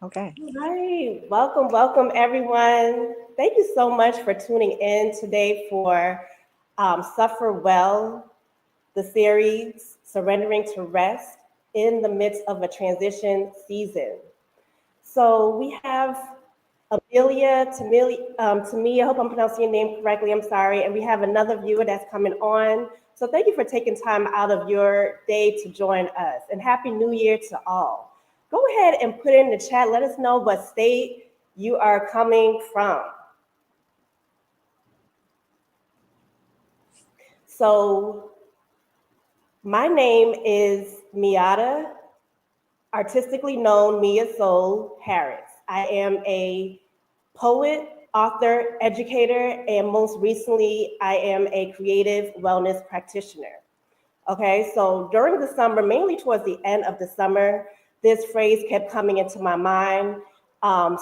Okay. Hi, welcome, welcome everyone. Thank you so much for tuning in today for Suffer Well, the series Surrendering to Rest in the midst of a transition season. So we have Amelia, Tamia, I hope I'm pronouncing your name correctly, I'm sorry, and we have another viewer that's coming on. So thank you for taking time out of your day to join us, and Happy New Year to all. Go ahead and put in the chat, let us know what state you are coming from. So my name is Miata, artistically known Mia Soul Harris. I am a poet, author, educator, and most recently, I am a creative wellness practitioner. Okay, so during the summer, mainly towards the end of the summer, this phrase kept coming into my mind,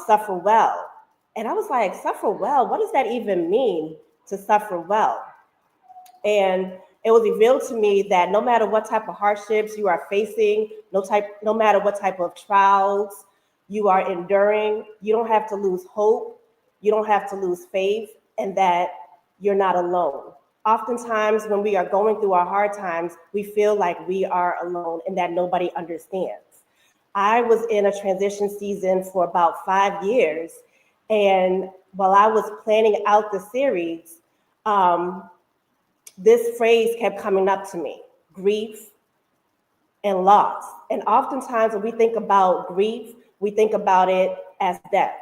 suffer well. And I was like, suffer well? What does that even mean to suffer well? And it was revealed to me that no matter what type of hardships you are facing, no matter what type of trials you are enduring, you don't have to lose hope, you don't have to lose faith, and that you're not alone. Oftentimes, when we are going through our hard times, we feel like we are alone and that nobody understands. I was in a transition season for about 5 years, and while I was planning out the series, um, this phrase kept coming up to me: grief and loss. And oftentimes, when we think about grief, we think about it as death.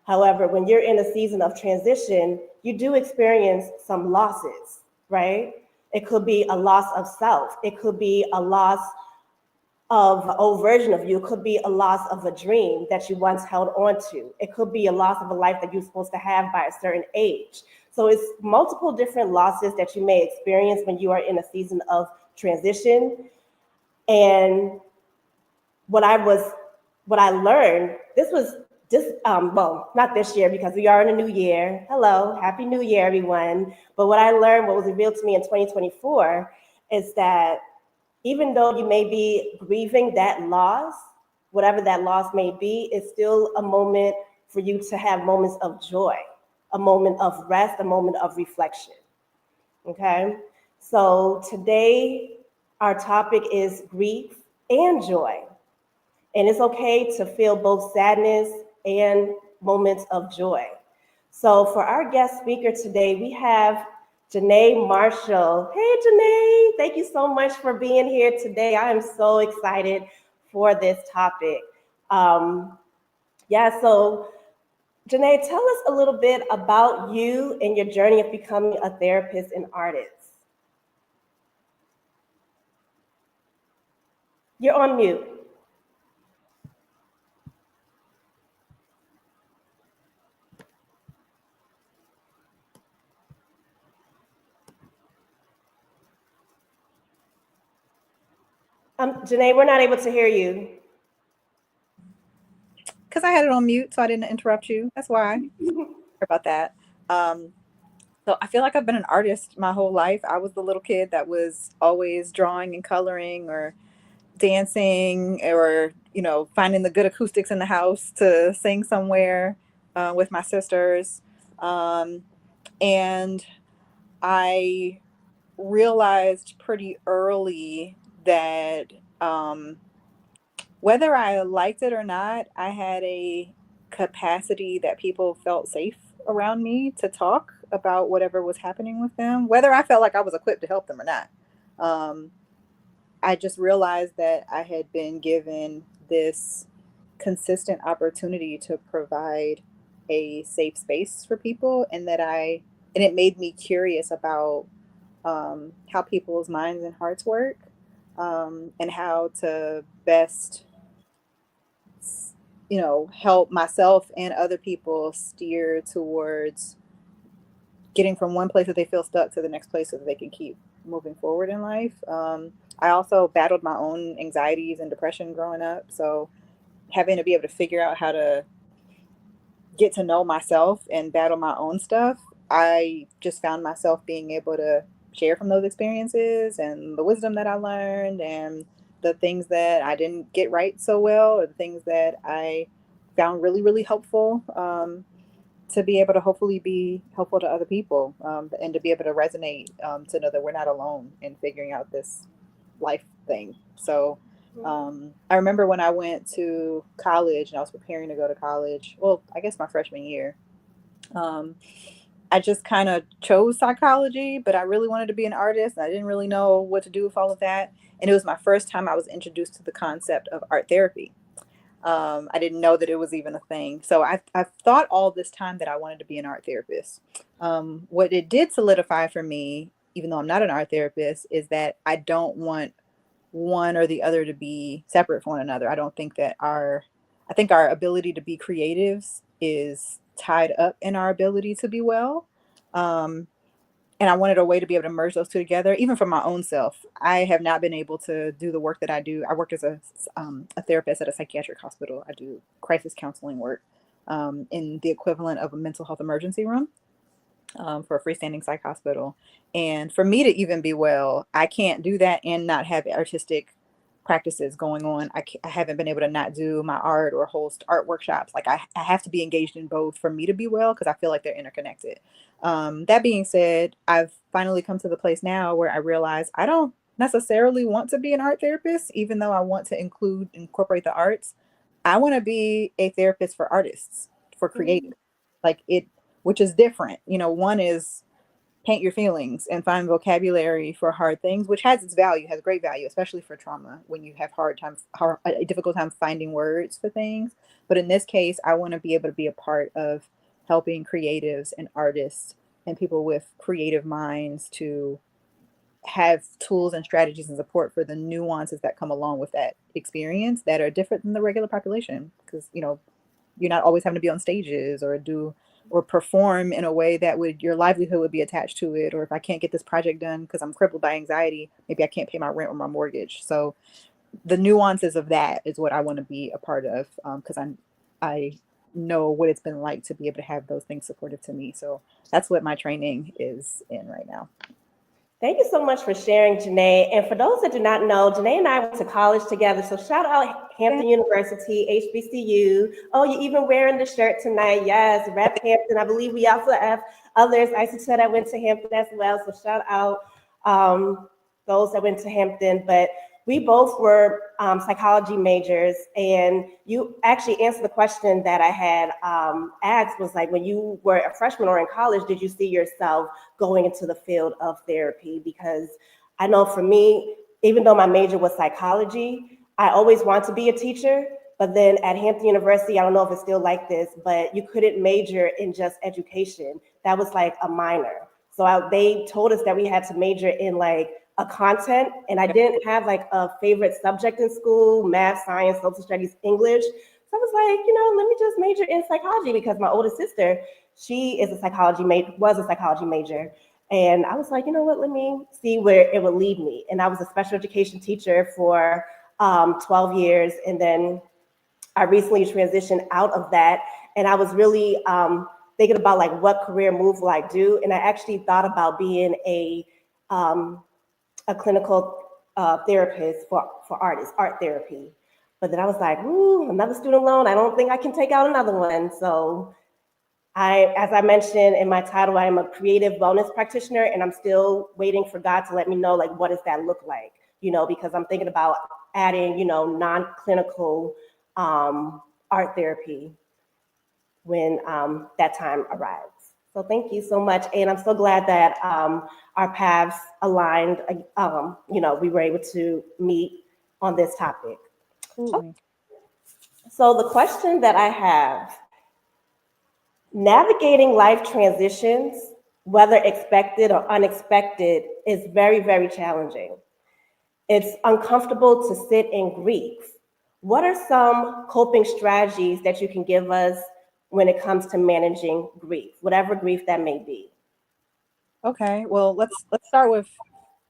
However, when you're in a season of transition, you do experience some losses, right? It could be a loss of self, it could be a loss of an old version of you. It could be a loss of a dream that you once held on to. It could be a loss of a life that you're supposed to have by a certain age. So it's multiple different losses that you may experience when you are in a season of transition. And what I was, what I learned, this was this, well, not this year because we are in a new year. Hello, happy new year, everyone. But what I learned, what was revealed to me in 2024, is that even though you may be grieving that loss, whatever that loss may be, it's still a moment for you to have moments of joy, a moment of rest, a moment of reflection. Okay? So today, our topic is grief and joy. And it's okay to feel both sadness and moments of joy. So for our guest speaker today, we have Janae Marshall. Hey, Janae, thank you so much for being here today. I am so excited for this topic. Um, yeah, so Janae, tell us a little bit about you and your journey of becoming a therapist and artist. You're on mute. Janae, we're not able to hear you. Because I had it on mute, so I didn't interrupt you. That's why. Sorry about that. Um, so I feel like I've been an artist my whole life. I was the little kid that was always drawing and coloring or dancing or, finding the good acoustics in the house to sing somewhere with my sisters. Um, and I realized pretty early that whether I liked it or not, I had a capacity that people felt safe around me to talk about whatever was happening with them, whether I felt like I was equipped to help them or not. Um, I just realized that I had been given this consistent opportunity to provide a safe space for people, and it made me curious about how people's minds and hearts work, and how to best help myself and other people steer towards getting from one place that they feel stuck to the next place so that they can keep moving forward in life. I also battled my own anxieties and depression growing up. So having to be able to figure out how to get to know myself and battle my own stuff, I just found myself being able to share from those experiences and the wisdom that I learned and the things that I didn't get right so well, or the things that I found really, really helpful, to be able to hopefully be helpful to other people, and to be able to resonate, to know that we're not alone in figuring out this life thing. So I remember when I went to college and I was preparing to go to college, well, I guess my freshman year, um, I just kind of chose psychology, but I really wanted to be an artist. And I didn't really know what to do with all of that. And it was my first time I was introduced to the concept of art therapy. I didn't know that it was even a thing. So I've thought all this time that I wanted to be an art therapist. What it did solidify for me, even though I'm not an art therapist, is that I don't want one or the other to be separate from one another. I think our ability to be creatives is tied up in our ability to be well. Um, and I wanted a way to be able to merge those two together, even for my own self. I have not been able to do the work that I do. I work as a therapist at a psychiatric hospital. I do crisis counseling work, in the equivalent of a mental health emergency room, for a freestanding psych hospital. And for me to even be well, I can't do that and not have artistic practices going on. I haven't been able to not do my art or host art workshops. Like I have to be engaged in both for me to be well because I feel like they're interconnected. That being said, I've finally come to the place now where I realize I don't necessarily want to be an art therapist, even though I want to incorporate the arts. I want to be a therapist for artists, for creators, like it, which is different. One is paint your feelings and find vocabulary for hard things, which has its value, has great value, especially for trauma when you have a difficult time finding words for things. But in this case, I want to be able to be a part of helping creatives and artists and people with creative minds to have tools and strategies and support for the nuances that come along with that experience that are different than the regular population. Because, you're not always having to be on stages or do or perform in a way that would your livelihood would be attached to it. Or if I can't get this project done because I'm crippled by anxiety, maybe I can't pay my rent or my mortgage. So the nuances of that is what I want to be a part of, because I know what it's been like to be able to have those things supported to me. So that's what my training is in right now. Thank you so much for sharing, Janae. And for those that do not know, Janae and I went to college together. So shout out Hampton University, HBCU. Oh, you're even wearing the shirt tonight. Yes, Rep Hampton. I believe we also have others. I said I went to Hampton as well. So shout out those that went to Hampton. But we both were psychology majors, and you actually answered the question that I had asked was like, when you were a freshman or in college, did you see yourself going into the field of therapy? Because I know for me, even though my major was psychology, I always wanted to be a teacher. But then at Hampton University, I don't know if it's still like this, but you couldn't major in just education. That was like a minor. So they told us that we had to major in like a content, and I didn't have like a favorite subject in school, math, science, social studies, English. So I was like, let me just major in psychology because my older sister, she is was a psychology major. And I was like, you know what, let me see where it would lead me. And I was a special education teacher for 12 years. And then I recently transitioned out of that. And I was really thinking about like what career move will I do. And I actually thought about being a clinical therapist for artists, art therapy. But then I was like, ooh, another student loan. I don't think I can take out another one. So as I mentioned in my title, I am a creative wellness practitioner, and I'm still waiting for God to let me know, like, what does that look like? Because I'm thinking about adding, non-clinical art therapy when that time arrives. So thank you so much. And I'm so glad that our paths aligned. We were able to meet on this topic. Absolutely. So the question that I have, navigating life transitions, whether expected or unexpected, is very, very challenging. It's uncomfortable to sit in grief. What are some coping strategies that you can give us when it comes to managing grief, whatever grief that may be? Okay. Well, let's start with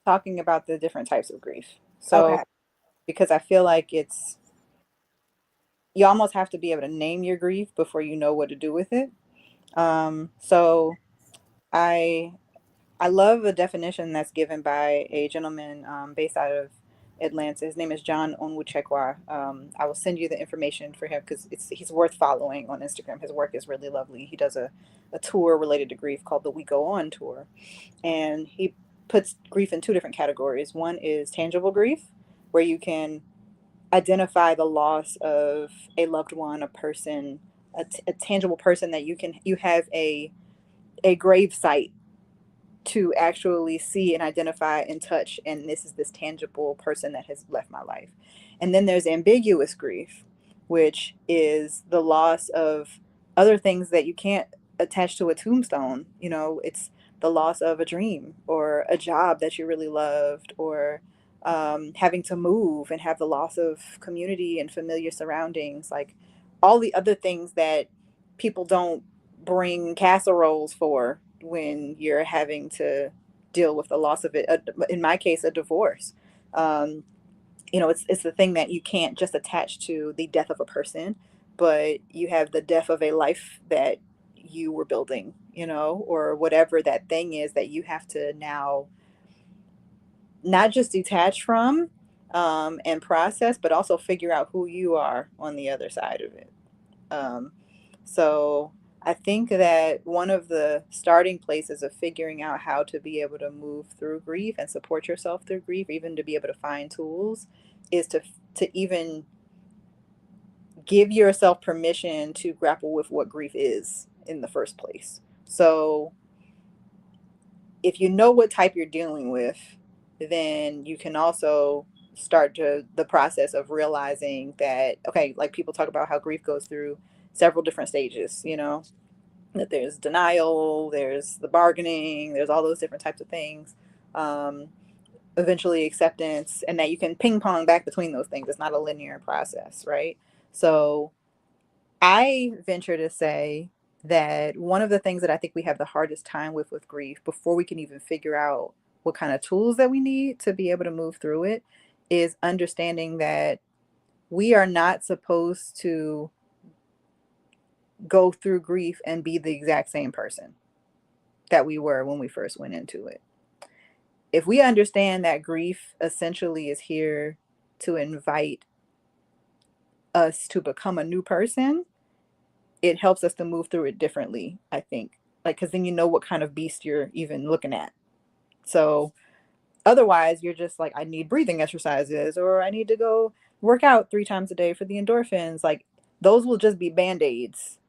talking about the different types of grief. So, Okay. because I feel like you almost have to be able to name your grief before you know what to do with it. So I I love a definition that's given by a gentleman, based out of Atlanta. His name is John Onwuchekwa. I will send you the information for him because he's worth following on Instagram. His work is really lovely. He does a tour related to grief called the We Go On tour, and he puts grief in two different categories. One is tangible grief, where you can identify the loss of a loved one, a person, a tangible person that you have a grave site to actually see and identify and touch, and this is this tangible person that has left my life. And then there's ambiguous grief, which is the loss of other things that you can't attach to a tombstone. You know, it's the loss of a dream or a job that you really loved, or having to move and have the loss of community and familiar surroundings, like all the other things that people don't bring casseroles for when you're having to deal with the loss of it. In my case, a divorce. Um, you know, it's the thing that you can't just attach to the death of a person, but you have the death of a life that you were building, you know, or whatever that thing is that you have to now not just detach from, and process, but also figure out who you are on the other side of it. Um, so I think that one of the starting places of figuring out how to be able to move through grief and support yourself through grief, even to be able to find tools, is to even give yourself permission to grapple with what grief is in the first place. So if you know what type you're dealing with, then you can also start to the process of realizing that, okay, like people talk about how grief goes through several different stages, you know, that there's denial, there's the bargaining, there's all those different types of things. Um, Eventually acceptance, and that you can ping pong back between those things. It's not a linear process, right? So I venture to say that one of the things that I think we have the hardest time with grief, before we can even figure out what kind of tools that we need to be able to move through it, is understanding that we are not supposed to go through grief and be the exact same person that we were when we first went into it. If we understand that grief essentially is here to invite us to become a new person, it helps us to move through it differently, I think. Like, because then you know what kind of beast you're even looking at. So otherwise, you're just like, I need breathing exercises, or I need to go work out 3 times a day for the endorphins. Like, those will just be band aids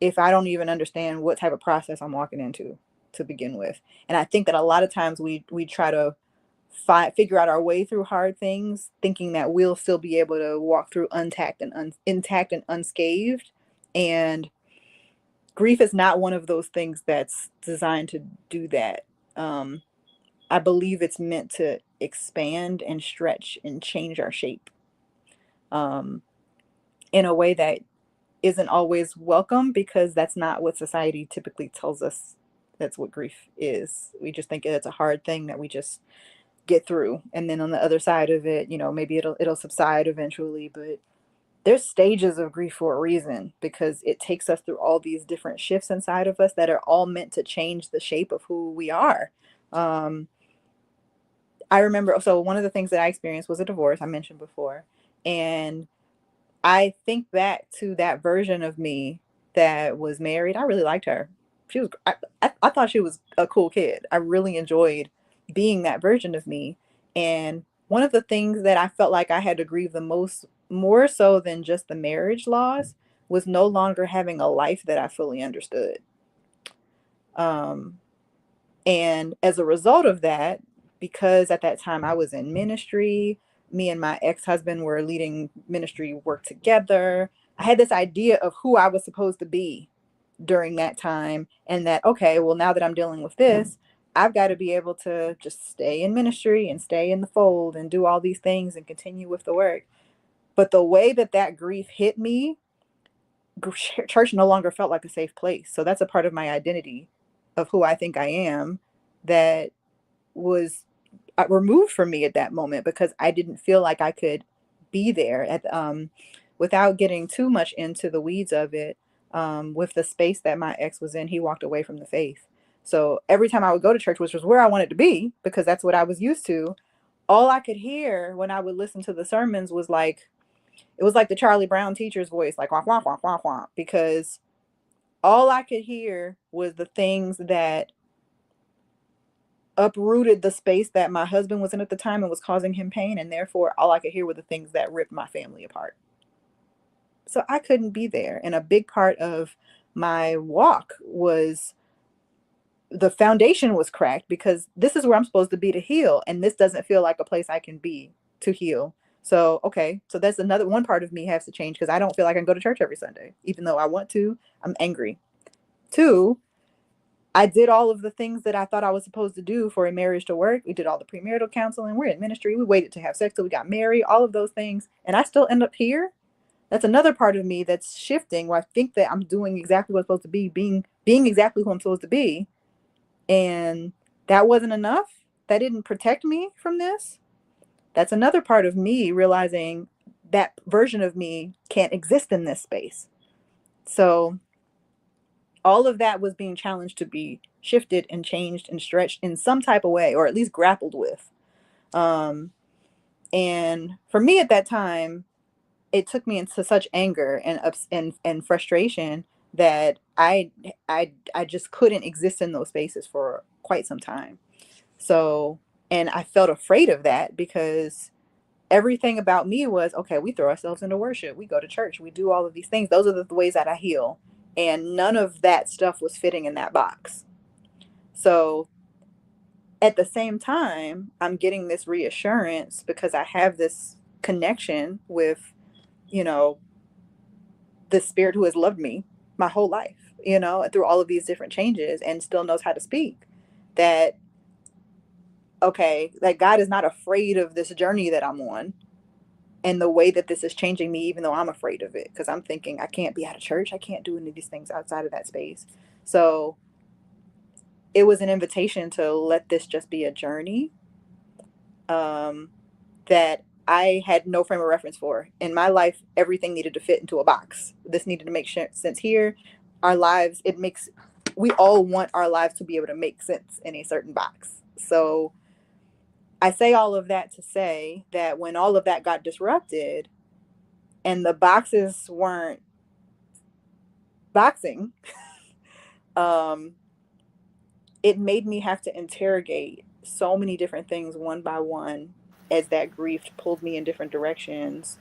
if I don't even understand what type of process I'm walking into to begin with. And I think that a lot of times we try to figure out our way through hard things, thinking that we'll still be able to walk through intact and unscathed. And grief is not one of those things that's designed to do that. Um, I believe it's meant to expand and stretch and change our shape, um, in a way that isn't always welcome, because that's not what society typically tells us that's what grief is. We just think it's a hard thing that we just get through. And then on the other side of it, you know, maybe it'll subside eventually, but there's stages of grief for a reason, because it takes us through all these different shifts inside of us that are all meant to change the shape of who we are. Um, I remember, so one of the things that I experienced was a divorce, I mentioned before. And I think back to that version of me that was married. I really liked her. She was, I thought she was a cool kid. I really enjoyed being that version of me. And one of the things that I felt like I had to grieve the most, more so than just the marriage loss, was no longer having a life that I fully understood. Um, and as a result of that, because at that time I was in ministry, me and my ex husband were leading ministry work together. I had this idea of who I was supposed to be during that time. And that, okay, well, now that I'm dealing with this, I've got to be able to just stay in ministry and stay in the fold and do all these things and continue with the work. But the way that that grief hit me, church no longer felt like a safe place. So that's a part of my identity of who I think I am that was removed from me at that moment, because I didn't feel like I could be there without getting too much into the weeds of it. With the space that my ex was in, he walked away from the faith. So every time I would go to church, which was where I wanted to be, because that's what I was used to, all I could hear when I would listen to the sermons was like, it was like the Charlie Brown teacher's voice, like wah wah wah wah wah, because all I could hear was the things that uprooted the space that my husband was in at the time and was causing him pain, and therefore all I could hear were the things that ripped my family apart. So I couldn't be there. And a big part of my walk was the foundation was cracked because this is where I'm supposed to be to heal. And this doesn't feel like a place I can be to heal. So, okay. So that's another one part of me has to change because I don't feel like I can go to church every Sunday, even though I want to. I'm angry. Two, I did all of the things that I thought I was supposed to do for a marriage to work. We did all the premarital counseling. We're in ministry. We waited to have sex till we got married, all of those things. And I still end up here. That's another part of me that's shifting where I think that I'm doing exactly what I'm supposed to be, being exactly who I'm supposed to be. And that wasn't enough. That didn't protect me from this. That's another part of me realizing that version of me can't exist in this space. So all of that was being challenged to be shifted and changed and stretched in some type of way, or at least grappled with. And for me at that time, it took me into such anger and frustration that I just couldn't exist in those spaces for quite some time. So, and I felt afraid of that because everything about me was, okay, we throw ourselves into worship, we go to church, we do all of these things. Those are the ways that I heal. And none of that stuff was fitting in that box. So at the same time, I'm getting this reassurance because I have this connection with, you know, the spirit who has loved me my whole life, through all of these different changes and still knows how to speak. That, okay, that God is not afraid of this journey that I'm on and the way that this is changing me, even though I'm afraid of it. Because I'm thinking, I can't be out of church. I can't do any of these things outside of that space. So it was an invitation to let this just be a journey that I had no frame of reference for. In my life, everything needed to fit into a box. This needed to make sense here. Our lives, we all want our lives to be able to make sense in a certain box. So I say all of that to say that when all of that got disrupted and the boxes weren't boxing, it made me have to interrogate so many different things one by one as that grief pulled me in different directions.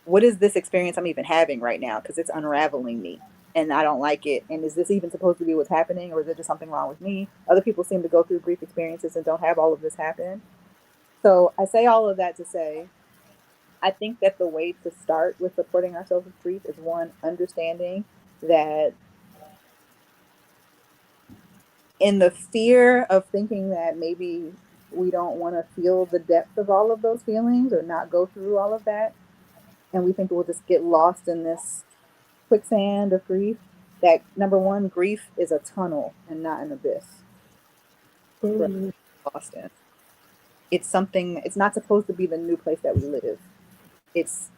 What is this experience I'm even having right now? Because it's unraveling me and I don't like it. And is this even supposed to be what's happening, or is there just something wrong with me? Other people seem to go through grief experiences and don't have all of this happen. So I say all of that to say, I think that the way to start with supporting ourselves with grief is one, understanding that in the fear of thinking that maybe we don't want to feel the depth of all of those feelings or not go through all of that, and we think we'll just get lost in this quicksand of grief, that number one, grief is a tunnel and not an abyss. Mm-hmm. Lost in. It's something, it's not supposed to be the new place that we live. It's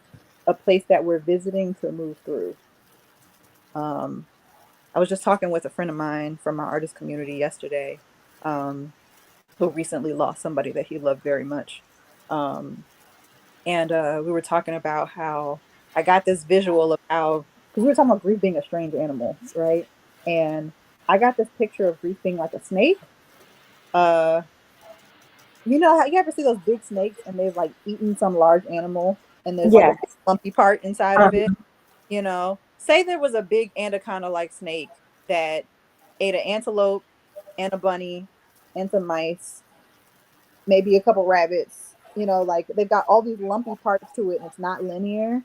a place that we're visiting to move through. I was just talking with a friend of mine from my artist community yesterday, who recently lost somebody that he loved very much. And we were talking about how I got this visual of how, because we were talking about grief being a strange animal, right? And I got this picture of grief being like a snake. Uh, how you ever see those big snakes and they've like eaten some large animal and there's like a Yes. big lumpy part inside of it? Um, Say there was a big anaconda like snake that ate an antelope and a bunny and some mice, maybe a couple rabbits, like they've got all these lumpy parts to it and it's not linear.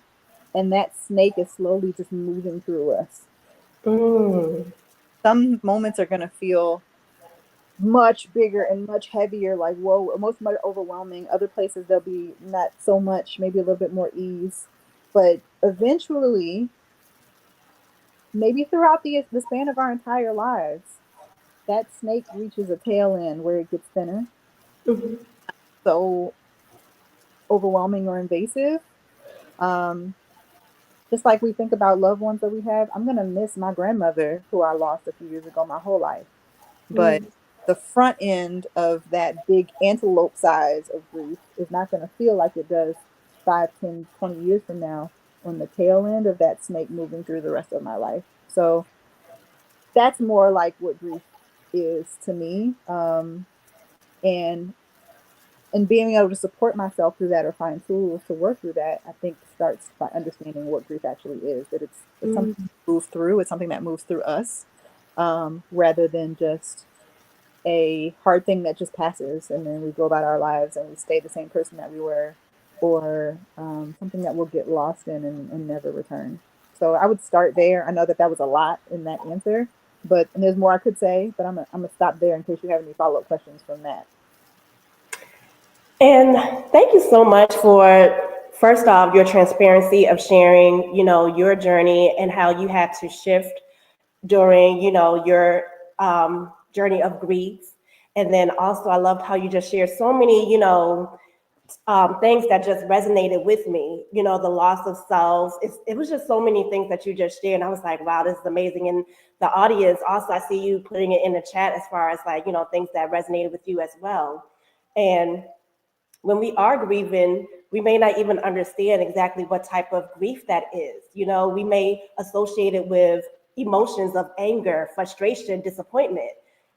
And that snake is slowly just moving through us. mm, Some moments are going to feel much bigger and much heavier, like, whoa, most much overwhelming. Other places, there'll be not so much, maybe a little bit more ease. But eventually, maybe throughout the span of our entire lives, that snake reaches a tail end where it gets thinner. mhm, So overwhelming or invasive. Um, just like we think about loved ones that we have, I'm gonna miss my grandmother who I lost a few years ago my whole life. But mm, the front end of that big antelope size of grief is not going to feel like it does 5, 10, 20 years from now on the tail end of that snake moving through the rest of my life. So that's more like what grief is to me. And being able to support myself through that or find tools to work through that, I think starts by understanding what grief actually is. That it's something Mm. to move through. It's something that moves through us, rather than just a hard thing that just passes and then we go about our lives and we stay the same person that we were, or something that we'll get lost in and never return. So I would start there. I know that that was a lot in that answer, but and there's more I could say, but I'm gonna stop there in case you have any follow up questions from that. And thank you so much for, first off, your transparency of sharing, your journey and how you had to shift during, your journey of grief. And then also, I loved how you just shared so many, things that just resonated with me. The loss of self. It was just so many things that you just shared. And I was like, wow, this is amazing. And the audience also, I see you putting it in the chat as far as like, things that resonated with you as well. And when we are grieving, we may not even understand exactly what type of grief that is. We may associate it with emotions of anger, frustration, disappointment.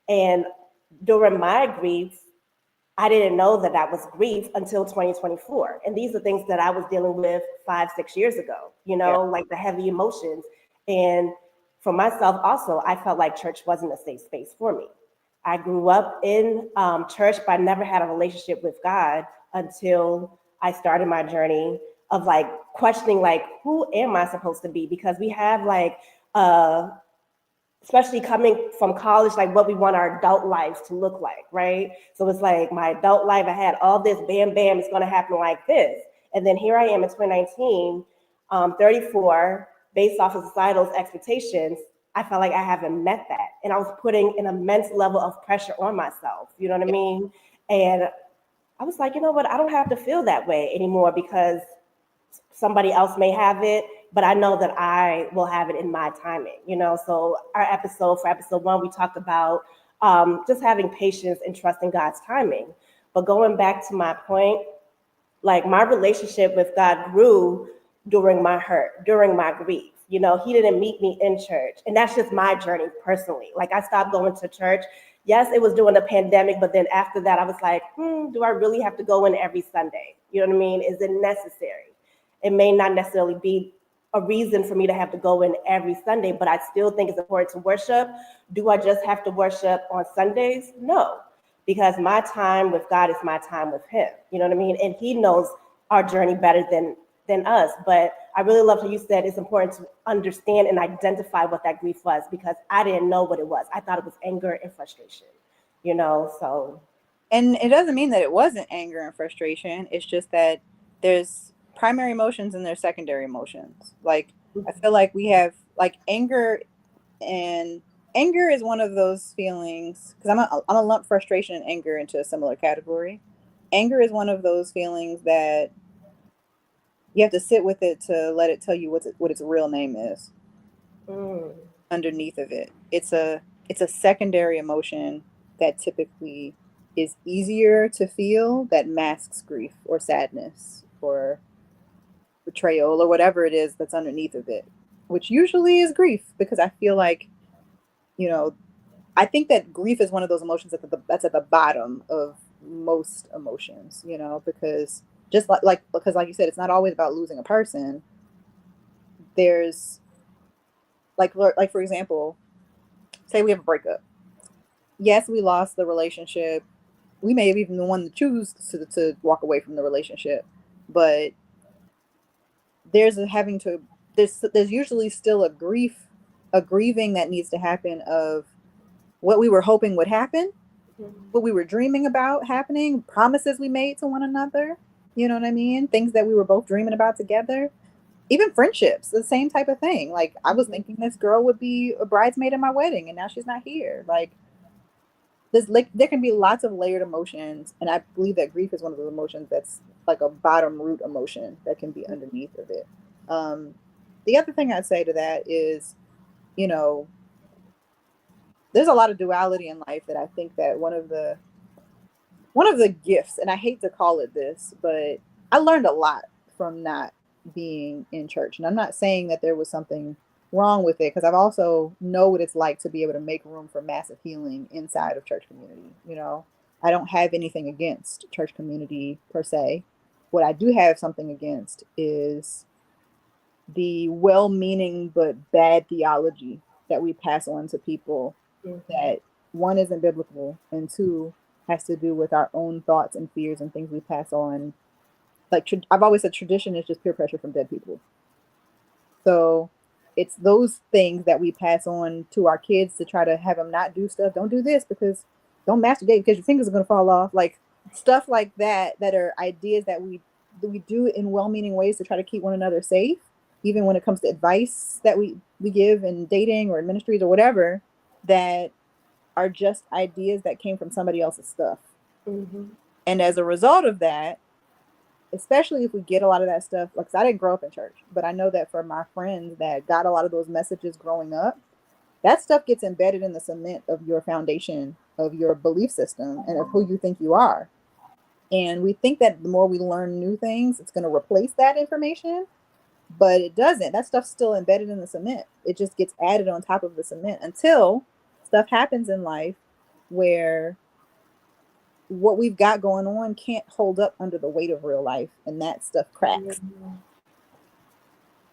And during my grief, I didn't know that that was grief until 2024. And these are things that I was dealing with 5, 6 years ago, Yeah. like the heavy emotions. And for myself, also, I felt like church wasn't a safe space for me. I grew up in church, but I never had a relationship with God until I started my journey of like questioning, like, who am I supposed to be? Because we have like especially coming from college, like what we want our adult lives to look like, right? So it's like my adult life, I had all this, bam, bam, it's gonna happen like this. And then here I am in 2019, 34, based off of societal's expectations, I felt like I haven't met that. And I was putting an immense level of pressure on myself, you know what I mean? And I was like, you know what, I don't have to feel that way anymore because somebody else may have it, but I know that I will have it in my timing. So our episode for episode 1, we talked about just having patience and trusting God's timing. But going back to my point, like my relationship with God grew during my hurt, during my grief. He didn't meet me in church. And that's just my journey personally. Like I stopped going to church. Yes, it was during the pandemic, but then after that, I was like, do I really have to go in every Sunday? You know what I mean? Is it necessary? It may not necessarily be a reason for me to have to go in every Sunday, but I still think it's important to worship. Do I just have to worship on Sundays? No, because my time with God is my time with Him. You know what I mean? And He knows our journey better than us. But I really love how you said it's important to understand and identify what that grief was because I didn't know what it was. I thought it was anger and frustration. So And it doesn't mean that it wasn't anger and frustration. It's just that there's primary emotions and there's secondary emotions. Like I feel like we have like and anger is one of those feelings because I'm a lump frustration and anger into a similar category. Anger is one of those feelings that you have to sit with it to let it tell you what its real name is mm, underneath of it. It's a secondary emotion that typically is easier to feel that masks grief or sadness or betrayal or whatever it is that's underneath of it, which usually is grief because I feel like, you know, I think that grief is one of those emotions that's at the bottom of most emotions, because just because like you said, it's not always about losing a person. There's like for example, say we have a breakup. Yes, we lost the relationship. We may have even been one to choose to walk away from the relationship, but there's a having to there's usually still a grieving that needs to happen of what we were hoping would happen, what we were dreaming about happening, promises we made to one another. You know what I mean? Things that we were both dreaming about together. Even friendships, the same type of thing. Like I was thinking this girl would be a bridesmaid at my wedding, and now she's not here. Like there can be lots of layered emotions, and I believe that grief is one of those emotions that's like a bottom root emotion that can be underneath of it. Um, the other thing I'd say to that is, you know, there's a lot of duality in life that I think that one of the gifts, and I hate to call it this, but I learned a lot from not being in church. And I'm not saying that there was something wrong with it, because I've also know what it's like to be able to make room for massive healing inside of church community. I don't have anything against church community per se. What I do have something against is the well-meaning but bad theology that we pass on to people, that one isn't biblical, and two has to do with our own thoughts and fears and things we pass on. Like, I've always said tradition is just peer pressure from dead people. So it's those things that we pass on to our kids to try to have them not do stuff. Don't do this because don't masturbate because your fingers are going to fall off. Like stuff like that, that are ideas that we do in well-meaning ways to try to keep one another safe, even when it comes to advice that we give in dating or in ministries or whatever, that are just ideas that came from somebody else's stuff. Mm-hmm. And as a result of that, especially if we get a lot of that stuff, like, 'cause I didn't grow up in church, but I know that for my friends that got a lot of those messages growing up, that stuff gets embedded in the cement of your foundation of your belief system and of who you think you are. And we think that the more we learn new things, it's going to replace that information, but it doesn't. That stuff's still embedded in the cement. It just gets added on top of the cement until stuff happens in life where what we've got going on can't hold up under the weight of real life, and that stuff cracks. Mm-hmm.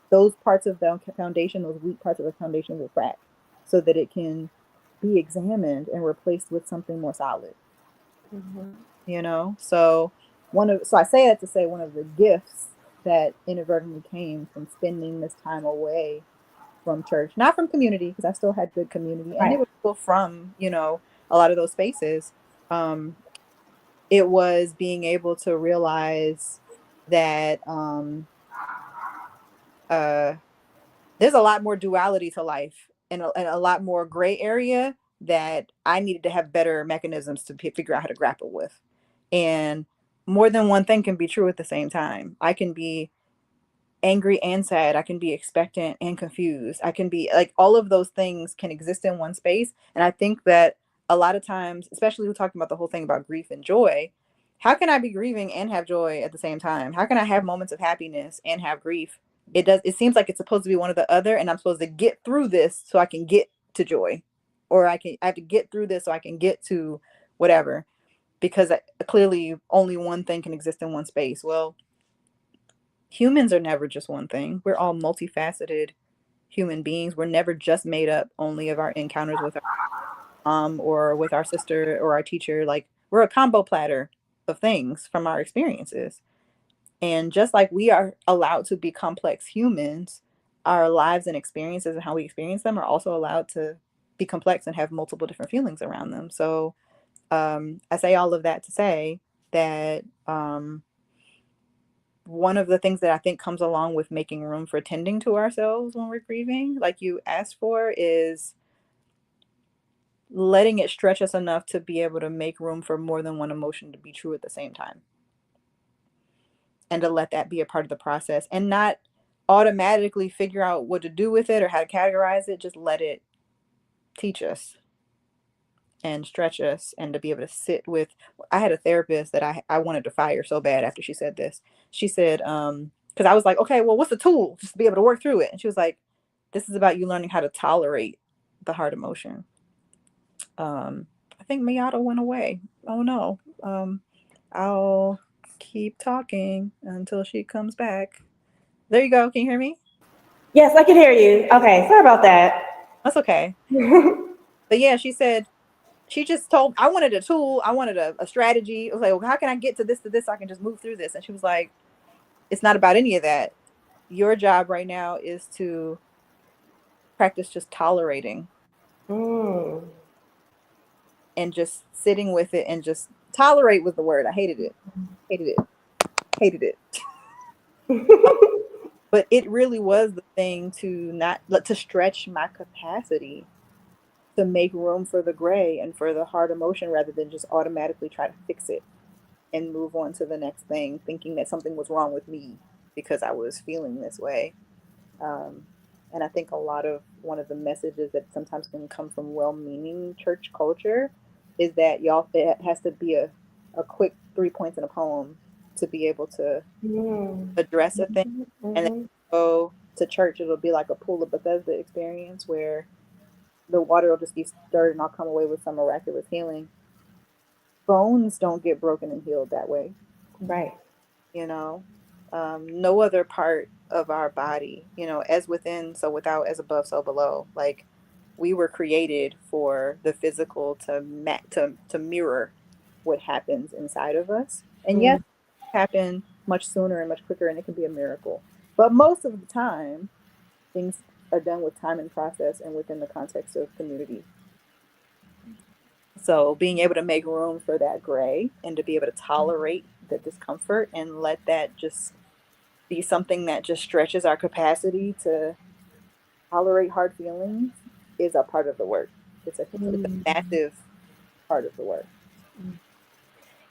Those parts of the foundation, those weak parts of the foundation will crack so that it can be examined and replaced with something more solid. Mm-hmm. So I say that to say one of the gifts that inadvertently came from spending this time away from church, not from community, because I still had good community, and Right. it was people from a lot of those spaces. It was being able to realize that there's a lot more duality to life, and a lot more gray area that I needed to have better mechanisms to figure out how to grapple with. And more than one thing can be true at the same time. I can be angry and sad. I can be expectant and confused. I can be like, all of those things can exist in one space. And I think that a lot of times, especially we're talking about the whole thing about grief and joy, how can I be grieving and have joy at the same time? How can I have moments of happiness and have grief? It seems like it's supposed to be one or the other, and I'm supposed to get through this so I can get to joy, or I have to get through this so I can get to whatever, because clearly only one thing can exist in one space. Well, humans are never just one thing. We're all multifaceted human beings. We're never just made up only of our encounters with our mom or with our sister or our teacher. Like, we're a combo platter of things from our experiences. And just like we are allowed to be complex humans, our lives and experiences and how we experience them are also allowed to be complex and have multiple different feelings around them. So I say all of that to say that one of the things that I think comes along with making room for tending to ourselves when we're grieving, like you asked for, is letting it stretch us enough to be able to make room for more than one emotion to be true at the same time. And to let that be a part of the process and not automatically figure out what to do with it or how to categorize it. Just let it teach us and stretch us, and to be able to sit with. I had a therapist that I wanted to fire so bad after she said this. She said, because I was like, okay, well, what's the tool just to be able to work through it? And she was like, this is about you learning how to tolerate the hard emotion. I think Miata went away. Oh no. I'll keep talking until she comes back. There you go. Can you hear me? Yes, I can hear you. Okay, sorry about that. That's okay. But yeah, she said, she just told, I wanted a tool. I wanted a strategy. I was like, well, how can I get to this so I can just move through this? And she was like, it's not about any of that. Your job right now is to practice just tolerating Mm. and just sitting with it, and just tolerate was the word. I hated it. Hated it. Hated it. But it really was the thing to stretch my capacity to make room for the gray and for the hard emotion, rather than just automatically try to fix it and move on to the next thing, thinking that something was wrong with me because I was feeling this way. Um, And I think a lot of one of the messages that sometimes can come from well-meaning church culture is that y'all, it has to be a quick 3 points in a poem to be able to Mm. address a thing. Mhm, And then mhm. go to church, it'll be like a pool of Bethesda experience where the water will just be stirred and I'll come away with some miraculous healing. Bones don't get broken and healed that way, Right. you know. No other part of our body, as within, so without, as above, so below. Like we were created for the physical to mirror what happens inside of us. And yes, Mm. it can happen much sooner and much quicker, and it can be a miracle. But most of the time, things are done with time and process and within the context of community. So being able to make room for that gray and to be able to tolerate the discomfort and let that just be something that just stretches our capacity to tolerate hard feelings is a part of the work. It's a Mm. massive part of the work.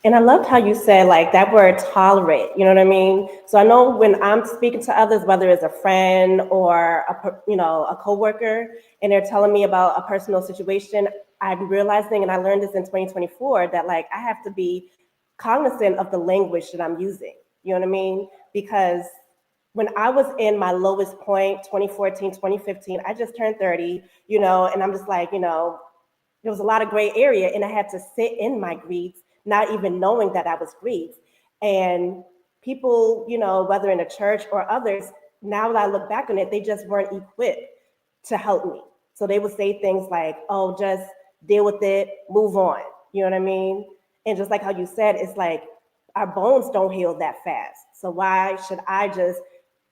And I loved how you said like that word tolerate, you know what I mean? So I know when I'm speaking to others, whether it's a friend or a coworker, and they're telling me about a personal situation, I'm realizing, and I learned this in 2024, that like I have to be cognizant of the language that I'm using. You know what I mean? Because when I was in my lowest point, 2014, 2015, I just turned 30, and I'm just like, there was a lot of gray area, and I had to sit in my grief, not even knowing that I was grief. And people, whether in a church or others, now that I look back on it, they just weren't equipped to help me. So they would say things like, oh, just deal with it, move on. You know what I mean? And just like how you said, it's like our bones don't heal that fast. So why should I just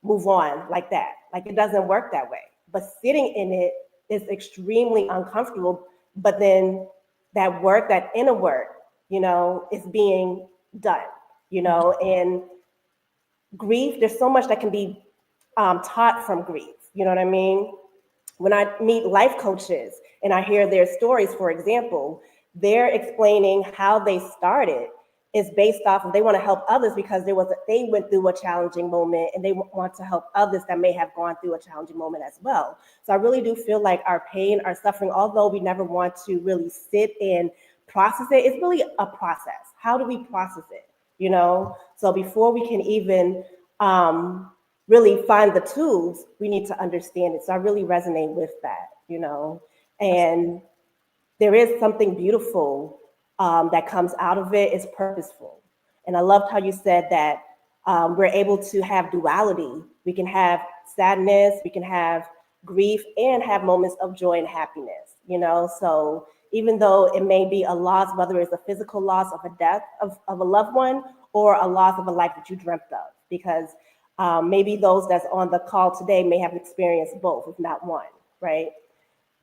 move on like that? Like it doesn't work that way. But sitting in it is extremely uncomfortable. But then that work, that inner work, is being done, and grief, there's so much that can be taught from grief. You know what I mean? When I meet life coaches and I hear their stories, for example, they're explaining how they started is based off of they want to help others because they went through a challenging moment and they want to help others that may have gone through a challenging moment as well. So I really do feel like our pain, our suffering, although we never want to really sit and process it, it's really a process. How do we process it? So before we can even really find the tools, we need to understand it. So I really resonate with that. And there is something beautiful that comes out of it. It's purposeful. And I loved how you said that we're able to have duality. We can have sadness, we can have grief, and have moments of joy and happiness. So even though it may be a loss, whether it's a physical loss of a death of a loved one or a loss of a life that you dreamt of, because maybe those that's on the call today may have experienced both, if not one, right?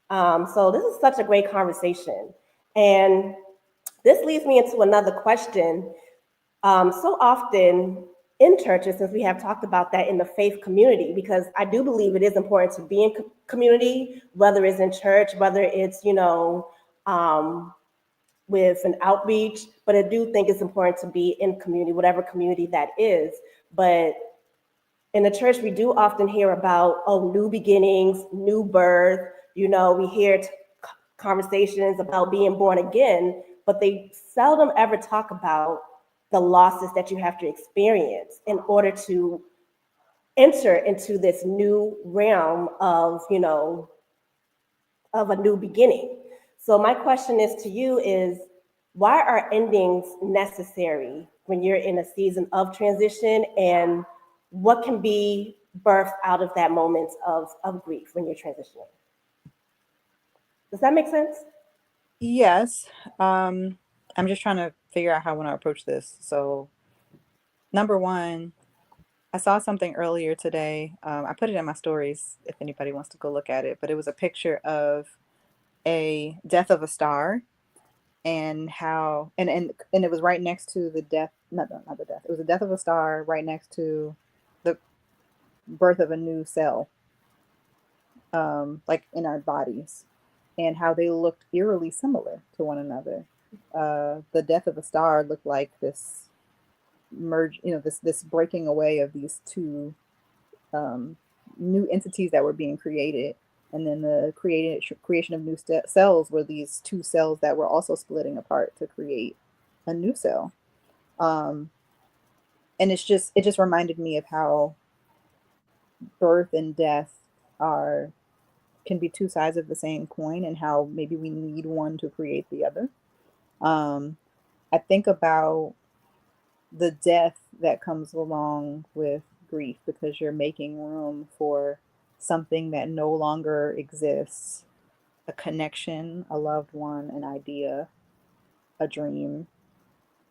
So this is such a great conversation. And this leads me into another question. So often in churches, since we have talked about that in the faith community, because I do believe it is important to be in community, whether it's in church, whether it's, um, with an outreach, but I do think it's important to be in community, whatever community that is. But in the church, we do often hear about, oh, new beginnings, new birth. We hear conversations about being born again, but they seldom ever talk about the losses that you have to experience in order to enter into this new realm of a new beginning. So my question is to you is, why are endings necessary when you're in a season of transition, and what can be birthed out of that moment of grief when you're transitioning? Does that make sense? Yes. I'm just trying to figure out how I want to approach this. So, number one, I saw something earlier today. I put it in my stories if anybody wants to go look at it, but it was a picture of a death of a star and how and it was right next to the death, not the death. It was the death of a star right next to the birth of a new cell, like in our bodies, and how they looked eerily similar to one another. The death of a star looked like this merge, this breaking away of these two, um, new entities that were being created. And then the creation of new cells were these two cells that were also splitting apart to create a new cell. Um, and it just reminded me of how birth and death are can be two sides of the same coin, and how maybe we need one to create the other. Um, I think about the death that comes along with grief, because you're making room for something that no longer exists, a connection, a loved one, an idea, a dream.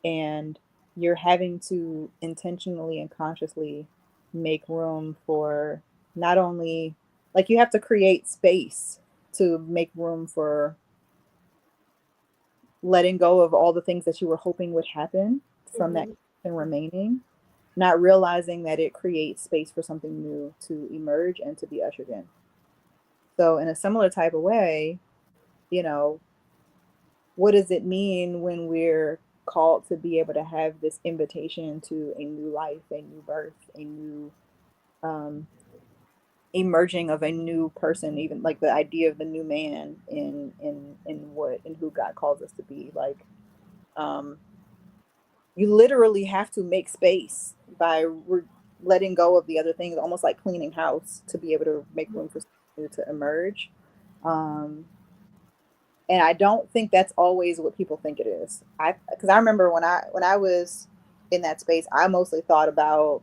And you're having to intentionally and consciously make room for, not only, like, you have to create space to make room for letting go of all the things that you were hoping would happen from that Mhm. and remaining, not realizing that it creates space for something new to emerge and to be ushered in. So, in a similar type of way, you know, what does it mean when we're called to be able to have this invitation to a new life, a new birth, a new um, emerging of a new person, even like the idea of the new man in who God calls us to be. Like, um, you literally have to make space by letting go of the other things, almost like cleaning house, to be able to make room for something new to emerge. Um, and I don't think that's always what people think it is. Because I remember when I was in that space, I mostly thought about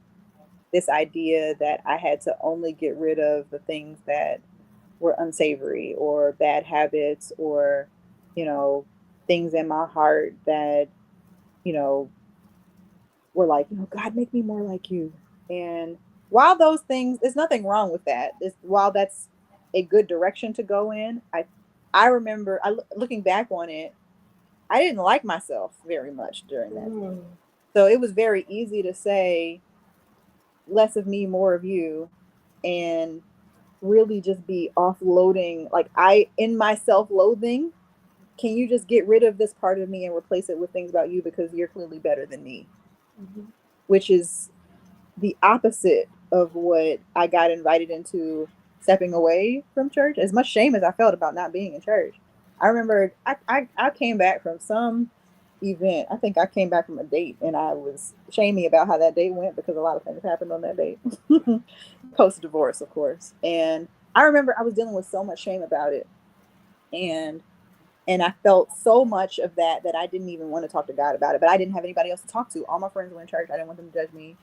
this idea that I had to only get rid of the things that were unsavory or bad habits, or, you know, things in my heart that, you know, were like, God, make me more like you. And while those things, there's nothing wrong with that. While that's a good direction to go in, I remember looking back on it, I didn't like myself very much during that. Mm. So it was very easy to say less of me, more of you, and really just be offloading. Like, in my self-loathing, can you just get rid of this part of me and replace it with things about you, because you're clearly better than me, Mhm. which is the opposite of what I got invited into stepping away from church. As much shame as I felt about not being in church, I remember I came back from some event. I think I came back from a date, and I was shamey about how that date went, because a lot of things happened on that date. Post divorce, of course. And I remember I was dealing with so much shame about it. And I felt so much of that that I didn't even want to talk to God about it. But I didn't have anybody else to talk to. All my friends were in church. I didn't want them to judge me,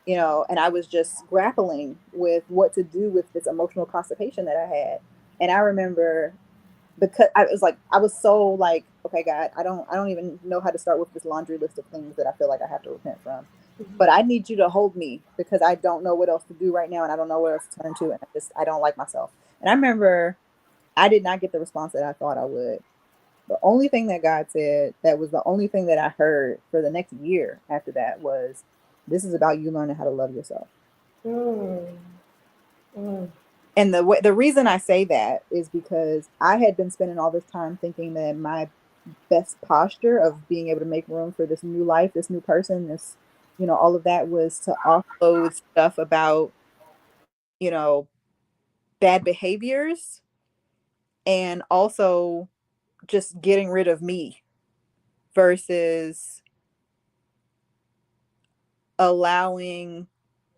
and I was just grappling with what to do with this emotional constipation that I had. And I remember, because I was so like, okay, God, I don't even know how to start with this laundry list of things that I feel like I have to repent from. Mhm. But I need you to hold me, because I don't know what else to do right now, and I don't know where else to turn to, and I don't like myself. And I remember I did not get the response that I thought I would. The only thing that God said, that was the only thing that I heard for the next year after that, was, "This is about you learning how to love yourself." Mm. Mm. And the reason I say that is because I had been spending all this time thinking that my best posture of being able to make room for this new life, this new person, this, all of that, was to offload stuff about, you know, bad behaviors, and also just getting rid of me, versus allowing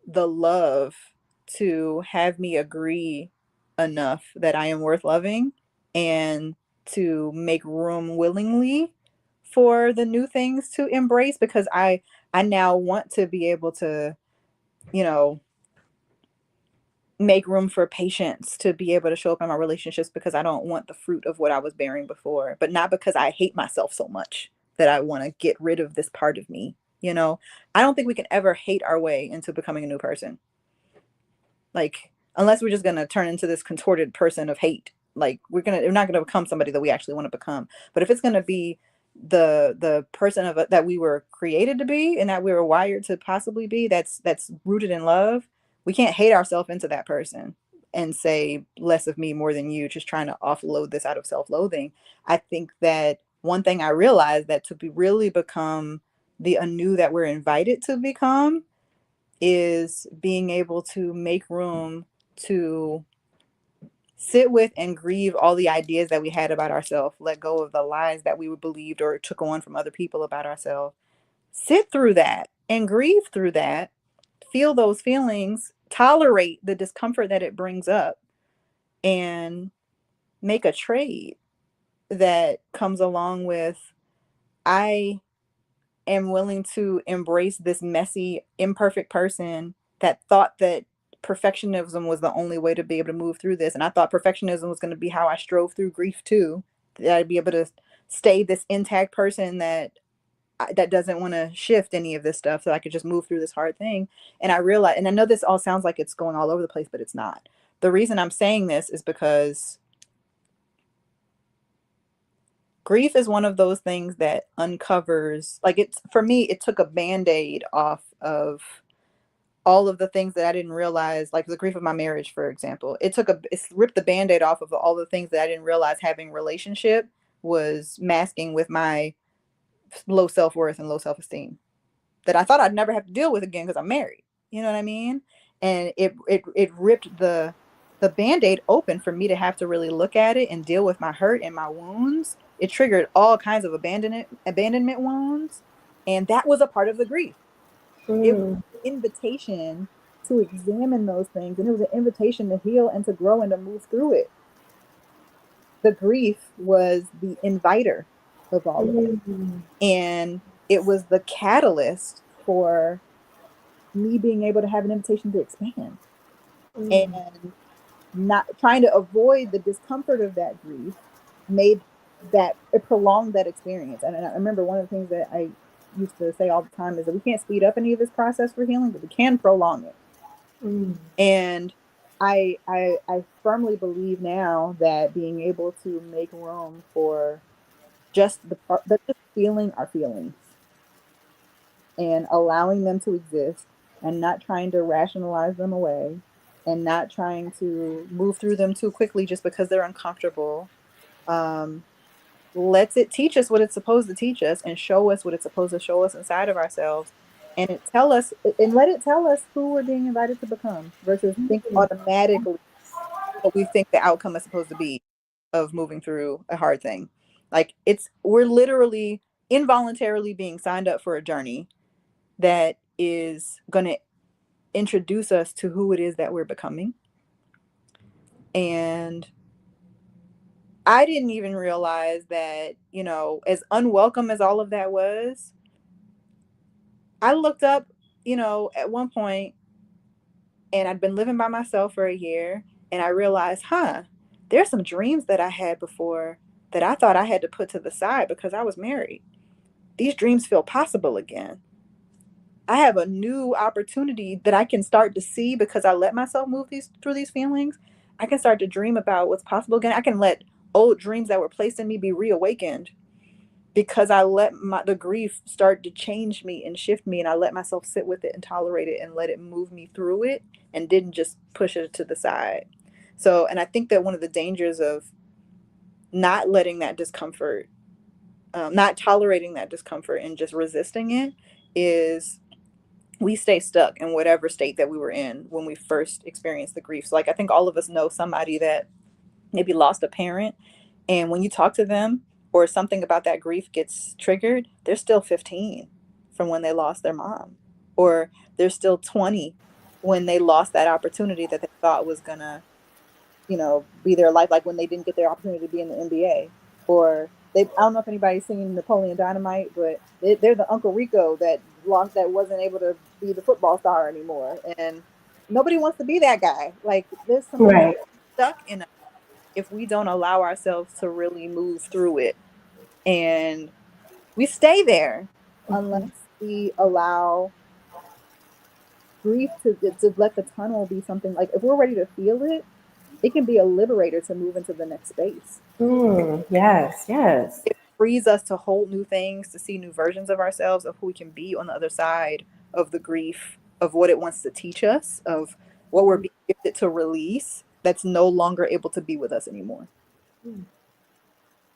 the love to have me agree enough that I am worth loving, and to make room willingly for the new things to embrace, because I now want to be able to, you know, make room for patience, to be able to show up in my relationships, because I don't want the fruit of what I was bearing before, but not because I hate myself so much that I want to get rid of this part of me. I don't think we can ever hate our way into becoming a new person. Like, unless we're just gonna turn into this contorted person of hate. Like, we're not gonna become somebody that we actually want to become. But if it's gonna be the person that we were created to be, and that we were wired to possibly be, that's rooted in love, we can't hate ourselves into that person and say less of me, more than you, just trying to offload this out of self-loathing. I think that one thing I realized, that to be really become the anew that we're invited to become, is being able to make room to sit with and grieve all the ideas that we had about ourselves, let go of the lies that we believed or took on from other people about ourselves. Sit through that and grieve through that, feel those feelings, tolerate the discomfort that it brings up, and make a trade that comes along with, I am willing to embrace this messy, imperfect person that thought that perfectionism was the only way to be able to move through this. And I thought perfectionism was going to be how I strove through grief too. That I'd be able to stay this intact person that doesn't want to shift any of this stuff, so I could just move through this hard thing. And I realize, and I know this all sounds like it's going all over the place, but it's not. The reason I'm saying this is because grief is one of those things that uncovers, like, it's, for me, it took a band-aid off of all of the things that I didn't realize, like the grief of my marriage, for example. It's ripped the band-aid off of all the things that I didn't realize having relationship was masking with my low self-worth and low self-esteem, that I thought I'd never have to deal with again because I'm married. You know what I mean? And it ripped the band-aid open for me to have to really look at it and deal with my hurt and my wounds. It triggered all kinds of abandonment wounds. And that was a part of the grief. It was Mm. an invitation to examine those things, and it was an invitation to heal and to grow and to move through it. The grief was the inviter of all of that. Mm. And it was the catalyst for me being able to have an invitation to expand, Mm. and not trying to avoid the discomfort of that grief made that it prolonged that experience. And I remember one of the things that I used to say all the time is that we can't speed up any of this process for healing, but we can prolong it. Mm. And I firmly believe now that being able to make room for just the part that just feeling our feelings and allowing them to exist, and not trying to rationalize them away, and not trying to move through them too quickly just because they're uncomfortable, um, lets it teach us what it's supposed to teach us and show us what it's supposed to show us inside of ourselves, and let it tell us who we're being invited to become, versus think automatically what we think the outcome is supposed to be of moving through a hard thing. Like, we're literally involuntarily being signed up for a journey that is going to introduce us to who it is that we're becoming. And I didn't even realize that, as unwelcome as all of that was, I looked up, at one point, and I'd been living by myself for a year, and I realized, there's some dreams that I had before that I thought I had to put to the side because I was married. These dreams feel possible again. I have a new opportunity that I can start to see because I let myself move through these feelings. I can start to dream about what's possible again. I can let old dreams that were placed in me be reawakened because I let the grief start to change me and shift me, and I let myself sit with it and tolerate it and let it move me through it, and didn't just push it to the side. So, and I think that one of the dangers of not letting that discomfort, not tolerating that discomfort and just resisting it, is we stay stuck in whatever state that we were in when we first experienced the grief. So, like, I think all of us know somebody that maybe lost a parent, and when you talk to them or something about that grief gets triggered, they're still 15 from when they lost their mom, or they're still 20 when they lost that opportunity that they thought was gonna, be their life, like when they didn't get their opportunity to be in the NBA, or I don't know if anybody's seen Napoleon Dynamite, but they're the Uncle Rico that lost, that wasn't able to be the football star anymore, and nobody wants to be that guy. Like, there's something that's Right. stuck in us if we don't allow ourselves to really move through it, and we stay there unless Mhm. we allow grief to let the tunnel be something, like, if we're ready to feel it, it can be a liberator to move into the next space. Mm. Yes, yes. It frees us to hold new things, to see new versions of ourselves, of who we can be on the other side of the grief, of what it wants to teach us, of what we're being gifted to release that's no longer able to be with us anymore. Mm.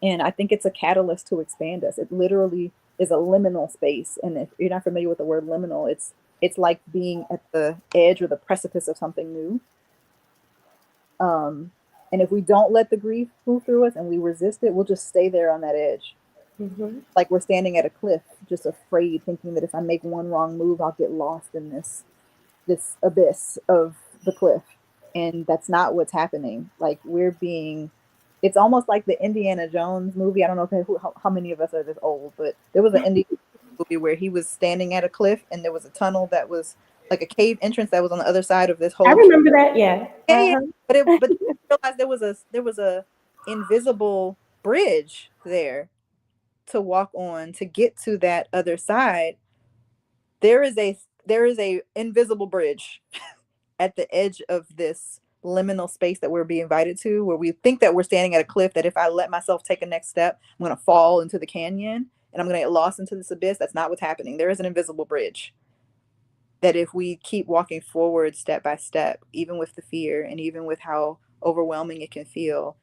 And I think it's a catalyst to expand us. It literally is a liminal space. And if you're not familiar with the word liminal, it's like being at the edge or the precipice of something new. And if we don't let the grief move through us and we resist it, we'll just stay there on that edge. Mm-hmm. Like we're standing at a cliff, just afraid, thinking that if I make one wrong move, I'll get lost in this abyss of the cliff. And that's not what's happening. Like we're being, it's almost like the Indiana Jones movie. I don't know how many of us are this old, but there was an Indiana movie where he was standing at a cliff and there was a tunnel that was like a cave entrance that was on the other side of this I whole. remember that. Yeah. Yeah. Uh-huh. But I realized there was a invisible bridge there to walk on to get to that other side. There is a invisible bridge at the edge of this liminal space that we're being invited to, where we think that we're standing at a cliff, that if I let myself take a next step, I'm going to fall into the canyon and I'm going to get lost into this abyss. That's not what's happening. There is an invisible bridge that if we keep walking forward step by step, even with the fear and even with how overwhelming it can feel,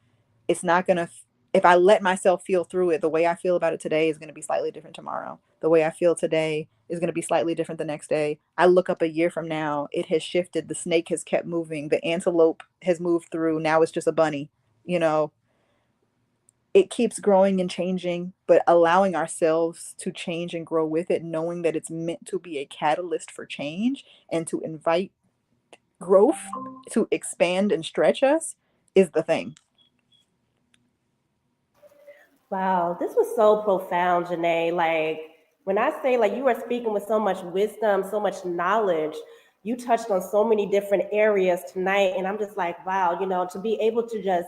it's not going to, if I let myself feel through it, the way I feel about it today is going to be slightly different tomorrow. The way I feel today is going to be slightly different the next day. I look up a year from now, it has shifted. The snake has kept moving. The antelope has moved through. Now it's just a bunny. You know, it keeps growing and changing, but allowing ourselves to change and grow with it, knowing that it's meant to be a catalyst for change and to invite growth to expand and stretch us is the thing. Wow, this was so profound, Janae. Like when I say like you are speaking with so much wisdom, so much knowledge, you touched on so many different areas tonight, and I'm just like, wow, to be able to just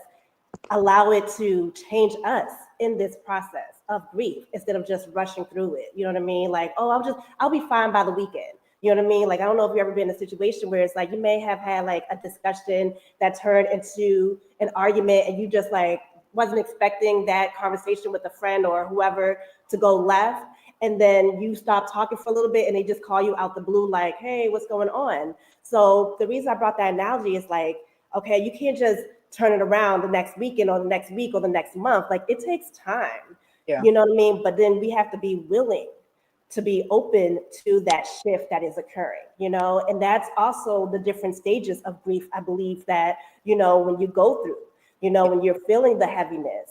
allow it to change us in this process of grief instead of just rushing through it. You know what I mean? Like, oh, I'll be fine by the weekend. You know what I mean? Like, I don't know if you've ever been in a situation where it's like you may have had like a discussion that turned into an argument and you just like wasn't expecting that conversation with a friend or whoever to go left. And then you stop talking for a little bit and they just call you out the blue, like, hey, what's going on? So the reason I brought that analogy is like, okay, you can't just turn it around the next weekend or the next week or the next month. Like it takes time, Yeah. you know what I mean? But then we have to be willing to be open to that shift that is occurring, and that's also the different stages of grief. I believe that, when you go through, when you're feeling the heaviness,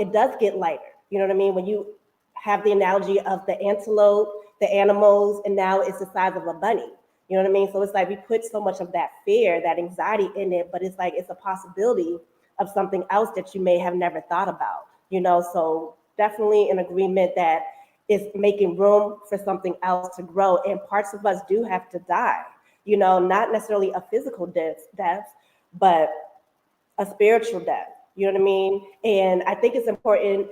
it does get lighter. You know what I mean? When you have the analogy of the antelope, the animals, and now it's the size of a bunny. You know what I mean? So it's like we put so much of that fear, that anxiety in it, but it's like it's a possibility of something else that you may have never thought about, So definitely in agreement that it's making room for something else to grow. And parts of us do have to die, not necessarily a physical death, but a spiritual death. You know what I mean? And I think it's important.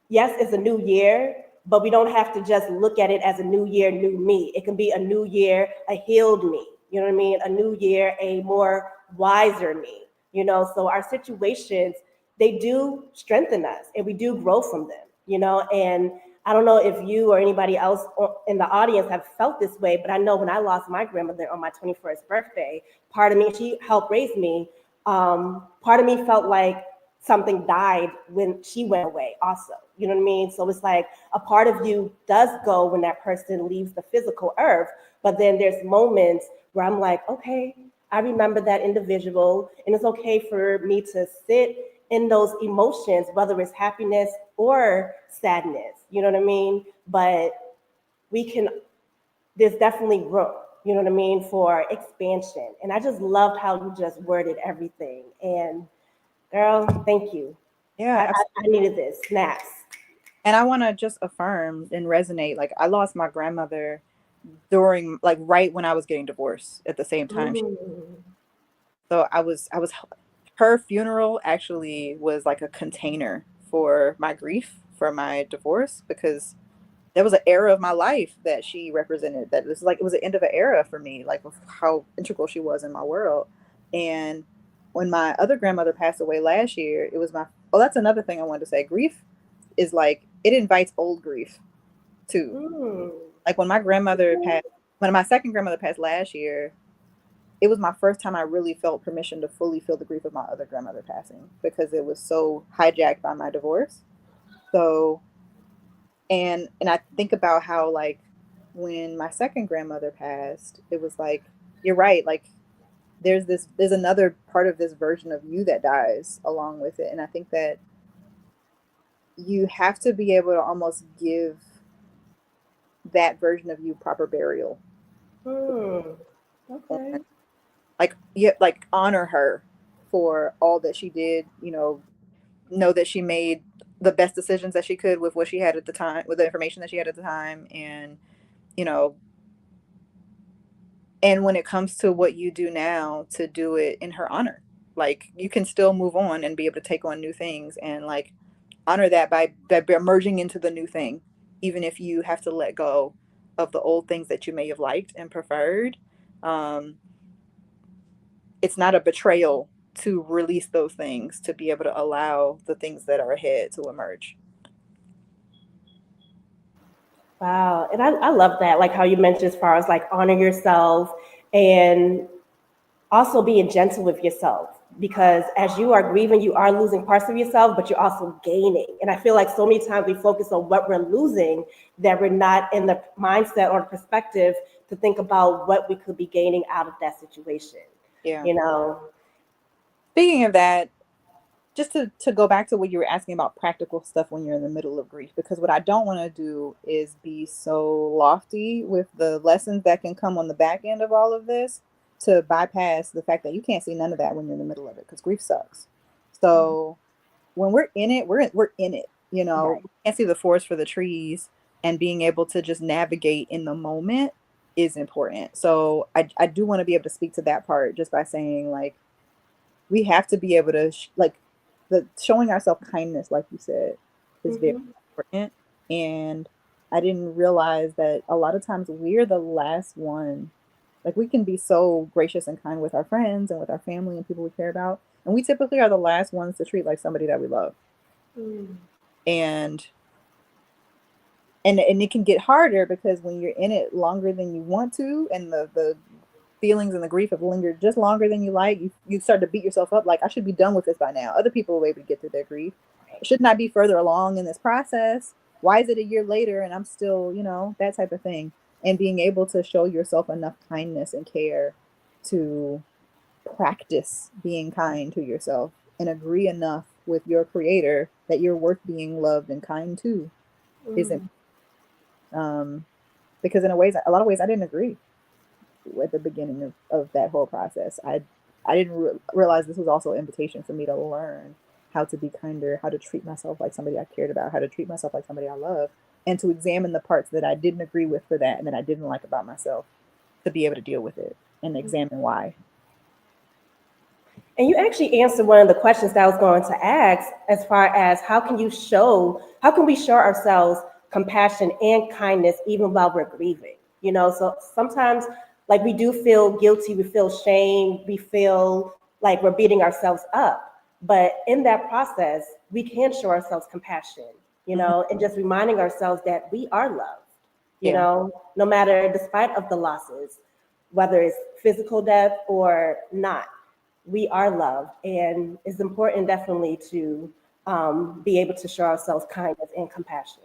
Yes, it's a new year, but we don't have to just look at it as a new year, new me. It can be a new year, a healed me. You know what I mean? A new year, a more wiser me. So our situations, they do strengthen us and we do grow from them, and I don't know if you or anybody else in the audience have felt this way, but I know when I lost my grandmother on my 21st birthday, part of me, she helped raise me. Part of me felt like something died when she went away also. You know what I mean? So it's like a part of you does go when that person leaves the physical earth, but then there's moments where I'm like, okay, I remember that individual, and it's okay for me to sit in those emotions, whether it's happiness or sadness. You know what I mean? But we can, there's definitely room, you know what I mean, for expansion. And I just loved how you just worded everything. And girl, thank you. I, Yeah. I, I needed this. Snaps. And I want to just affirm and resonate. Like, I lost my grandmother during, like, right when I was getting divorced at the same time. Mm. So her funeral actually was like a container for my grief, for my divorce, because there was an era of my life that she represented. That was like, it was the end of an era for me, like of how integral she was in my world. And when my other grandmother passed away last year, it was my, oh, that's another thing I wanted to say. Grief is like, it invites old grief too. Mm. Like when my grandmother passed, when my second grandmother passed last year, it was my first time I really felt permission to fully feel the grief of my other grandmother passing, because it was so hijacked by my divorce. So, and I think about how, like, when my second grandmother passed, it was like, you're right, like there's another part of this version of you that dies along with it. And I think that you have to be able to almost give that version of you proper burial. Hmm. And Okay. like, yeah, like honor her for all that she did, know that she made the best decisions that she could with what she had at the time, with the information that she had at the time. And you know and when it comes to what you do now, to do it in her honor. Like, you can still move on and be able to take on new things, and like honor that by merging into the new thing, even if you have to let go of the old things that you may have liked and preferred. um, it's not a betrayal to release those things, to be able to allow the things that are ahead to emerge. Wow. And I love that, like how you mentioned as far as like honor yourself and also being gentle with yourself. Because as you are grieving, you are losing parts of yourself, but you're also gaining. And I feel like so many times we focus on what we're losing that we're not in the mindset or perspective to think about what we could be gaining out of that situation. Yeah. You know? Speaking of that, just to go back to what you were asking about practical stuff when you're in the middle of grief, because what I don't want to do is be so lofty with the lessons that can come on the back end of all of this, to bypass the fact that you can't see none of that when you're in the middle of it, because grief sucks. So when we're in it, we're in it. Right. We can't see the forest for the trees, and being able to just navigate in the moment is important. So I do want to be able to speak to that part, just by saying, like, we have to be able to like, the showing ourselves kindness, like you said, is very Hmm. important. And I didn't realize that a lot of times we're the last one. Like, we can be so gracious and kind with our friends and with our family and people we care about, and we typically are the last ones to treat like somebody that we love. Mm. And and it can get harder, because when you're in it longer than you want to, and the feelings and the grief have lingered just longer than you like, you start to beat yourself up, like, I should be done with this by now. Other people were able to get through their grief. Shouldn't I be further along in this process? Why is it a year later and I'm still, that type of thing? And being able to show yourself enough kindness and care to practice being kind to yourself, and agree enough with your creator that you're worth being loved and kind to, isn't. Mm. um because in a lot of ways, I didn't agree at the beginning of that whole process. I didn't realize this was also an invitation for me to learn how to be kinder, how to treat myself like somebody I cared about, how to treat myself like somebody I love, and to examine the parts that I didn't agree with for that, and that I didn't like about myself, to be able to deal with it and examine why. And you actually answered one of the questions that I was going to ask as far as how can we show ourselves compassion and kindness even while we're grieving? So sometimes like we do feel guilty, we feel shame, we feel like we're beating ourselves up. But in that process, we can show ourselves compassion, Hmm. and just reminding ourselves that we are loved, Yeah. no matter despite of the losses, whether it's physical death or not, we are loved, and it's important definitely to be able to show ourselves kindness and compassion.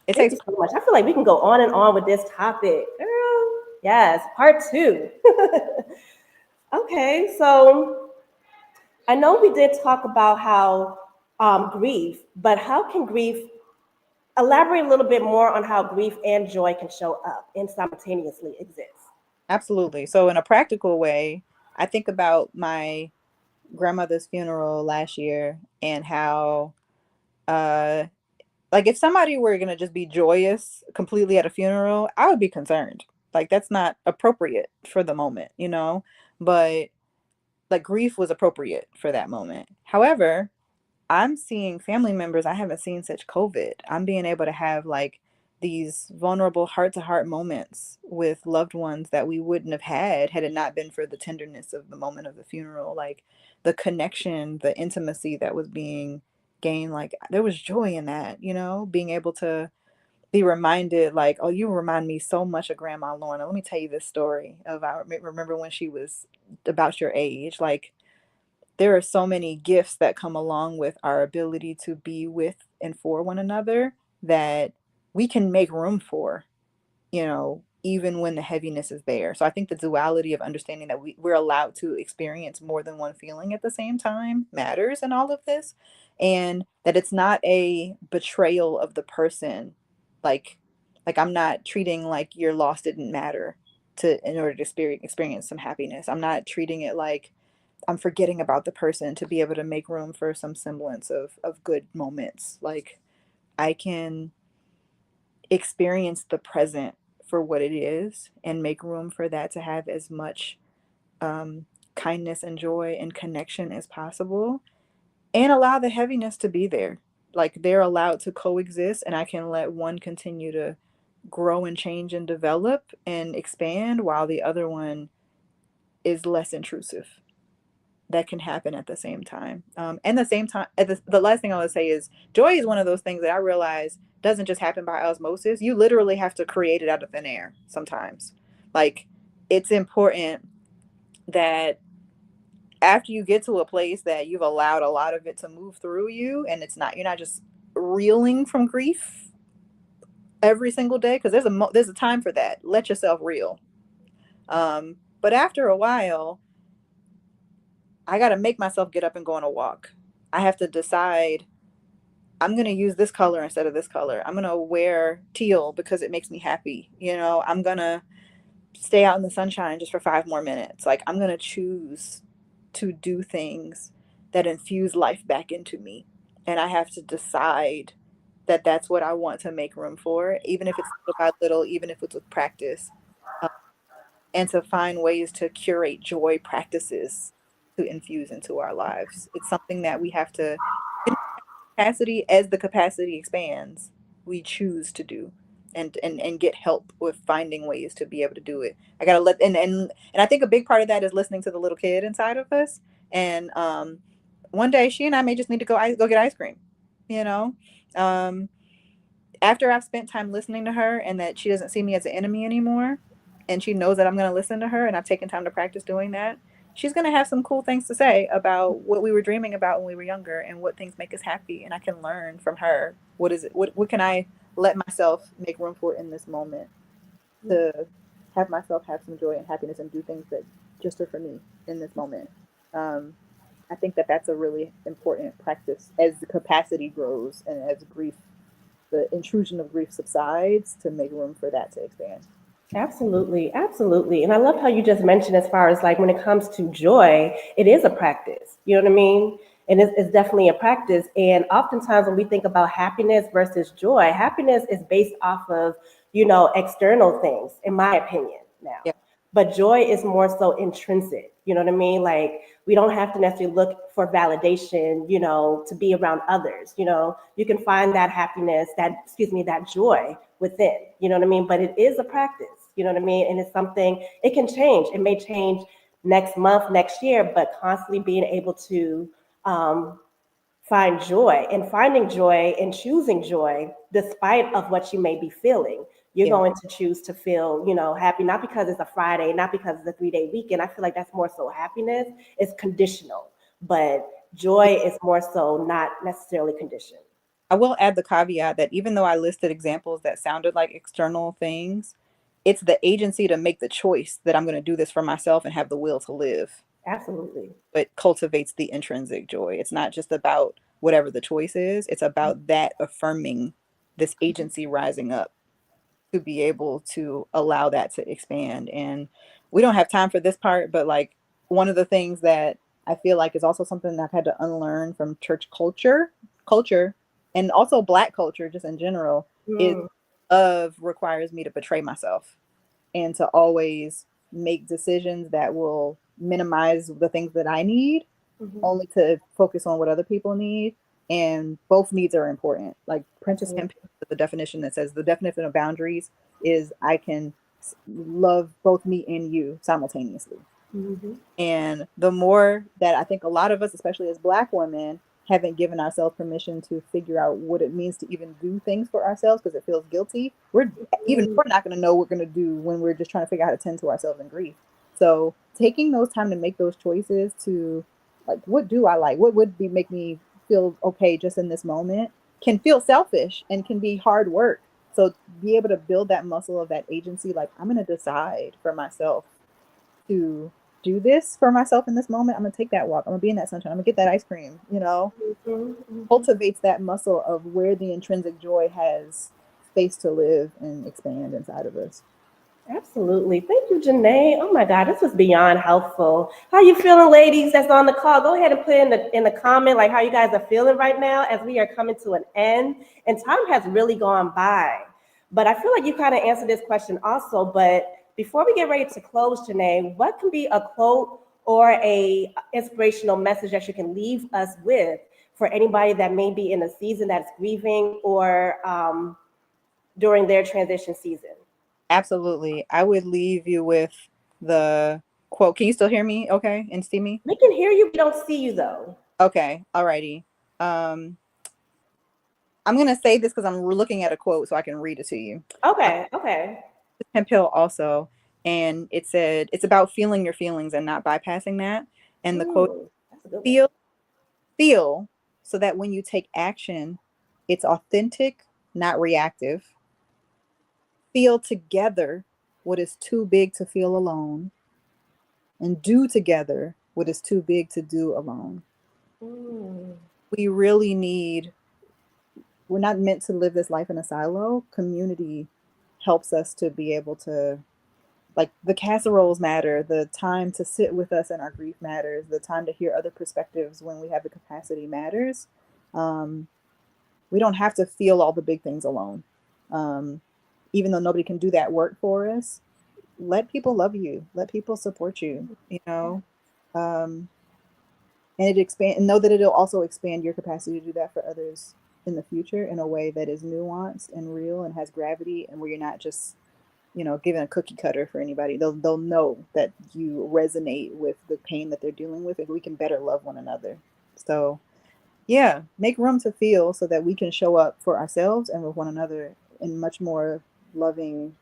It Thank takes. you so much. I feel like we can go on and on with this topic, girl. Yes, part two. Okay, so I know we did talk about how grief, but how can grief elaborate a little bit more on how grief and joy can show up and simultaneously exist? Absolutely. So in a practical way, I think about my grandmother's funeral last year, and how, uh like, if somebody were going to just be joyous completely at a funeral, I would be concerned. Like, that's not appropriate for the moment. But like, grief was appropriate for that moment. However, I'm seeing family members I haven't seen since COVID. I'm being able to have like these vulnerable heart to heart moments with loved ones that we wouldn't have had it not been for the tenderness of the moment of the funeral. Like, the connection, the intimacy that was being gained, like, there was joy in that, being able to be reminded, like, oh, you remind me so much of Grandma Lorna. Let me tell you this story of, I remember when she was about your age. Like, there are so many gifts that come along with our ability to be with and for one another, that we can make room for, you know, even when the heaviness is there. So I think the duality of understanding that we're allowed to experience more than one feeling at the same time matters in all of this. And that it's not a betrayal of the person. Like, like I'm not treating like your loss didn't matter to in order to experience some happiness. I'm not treating it like I'm forgetting about the person to be able to make room for some semblance of good moments. Like I can experience the present for what it is and make room for that to have as much um, kindness and joy and connection as possible and allow the heaviness to be there. Like they're allowed to coexist, and I can let one continue to grow and change and develop and expand while the other one is less intrusive. That can happen at the same time. And the same time, at the last thing I would say is joy is one of those things that I realize doesn't just happen by osmosis. You literally have to create it out of thin air sometimes. Like it's important that after you get to a place that you've allowed a lot of it to move through you, and you're not just reeling from grief every single day, because there's a time for that. Let yourself reel. But after a while, I got to make myself get up and go on a walk. I have to decide I'm going to use this color instead of this color. I'm going to wear teal because it makes me happy. I'm going to stay out in the sunshine just for 5 more minutes. Like, I'm going to choose to do things that infuse life back into me. And I have to decide that that's what I want to make room for, even if it's little by little, even if it's with practice, uh, and to find ways to curate joy practices to infuse into our lives. It's something that we have to, in capacity, as the capacity expands, we choose to do. And get help with finding ways to be able to do it. I gotta let and I think a big part of that is listening to the little kid inside of us. And one day she and I may just need to go get ice cream, you know. Um, After I've spent time listening to her and that she doesn't see me as an enemy anymore, and she knows that I'm going to listen to her and I've taken time to practice doing that, she's going to have some cool things to say about what we were dreaming about when we were younger and what things make us happy. And I can learn from her. What can I let myself make room for in this moment to have myself have some joy and happiness and do things that just are for me in this moment. Um, I think that that's a really important practice as the capacity grows and as the intrusion of grief subsides, to make room for that to expand. Absolutely, absolutely. And I love how you just mentioned, as far as like when it comes to joy, it is a practice. You know what I mean? And it's definitely a practice. And oftentimes when we think about happiness versus joy, happiness is based off of, external things, in my opinion now. Yeah. But joy is more so intrinsic. You know what I mean? Like we don't have to necessarily look for validation, to be around others. You can find that happiness, that joy within. You know what I mean? But it is a practice. You know what I mean? And it's something, it can change. It may change next month, next year, but constantly being able to um, find joy, and finding joy and choosing joy despite of what you may be feeling. You're Yeah. going to choose to feel, happy, not because it's a Friday, not because it's a 3-day weekend. I feel like that's more so happiness is conditional, but joy is more so not necessarily conditioned. I will add the caveat that even though I listed examples that sounded like external things, it's the agency to make the choice that I'm going to do this for myself and have the will to live. Absolutely. But cultivates the intrinsic joy. It's not just about whatever the choice is, it's about that affirming this agency rising up to be able to allow that to expand. And we don't have time for this part, but like one of the things that I feel like is also something that I've had to unlearn from church culture, and also Black culture just in general, is Mm. love requires me to betray myself and to always make decisions that will minimize the things that I need, Mhm. only to focus on what other people need. And both needs are important. Like Prentice Absolutely. Hemphill, the definition that says the definition of boundaries is I can love both me and you simultaneously. Mhm. And the more that I think a lot of us, especially as Black women, haven't given ourselves permission to figure out what it means to even do things for ourselves because it feels guilty, we're not going to know what we're going to do when we're just trying to figure out how to tend to ourselves in grief. So taking those time to make those choices to like, what do I like? What would make me feel okay just in this moment can feel selfish and can be hard work. So be able to build that muscle of that agency, like I'm going to decide for myself to do this for myself in this moment. I'm going to take that walk. I'm going to be in that sunshine. I'm going to get that ice cream, Mhm, mhm. cultivates that muscle of where the intrinsic joy has space to live and expand inside of us. Absolutely. Thank you, Janae. Oh my God, this was beyond helpful. How you feeling, ladies that's on the call? Go ahead and put in the comment like how you guys are feeling right now as we are coming to an end. And time has really gone by. But I feel like you kind of answered this question also. But before we get ready to close, Janae, what can be a quote or a inspirational message that you can leave us with for anybody that may be in a season that's grieving or during their transition season? Absolutely. I would leave you with the quote. Can you still hear me? Okay. And see me? We can hear you, we don't see you though. Okay. Alrighty. Um, I'm going to say this because I'm looking at a quote so I can read it to you. Okay, okay. Hemp Hill also. And it said, it's about feeling your feelings and not bypassing that. And the quote, That's a good one. feel so that when you take action, it's authentic, not reactive. Feel together what is too big to feel alone, and do together what is too big to do alone. Mm, We really need, we're not meant to live this life in a silo. Community helps us to be able to, like, the casseroles matter, the time to sit with us in our grief matters, the time to hear other perspectives when we have the capacity matters. Um, we don't have to feel all the big things alone. Um, Even though nobody can do that work for us, let people love you, let people support you, um, and it expand, and know that it'll also expand your capacity to do that for others in the future in a way that is nuanced and real and has gravity, and where you're not just giving a cookie cutter for anybody. They'll know that you resonate with the pain that they're dealing with, and we can better love one another. So yeah, make room to feel so that we can show up for ourselves and with one another in much more loving,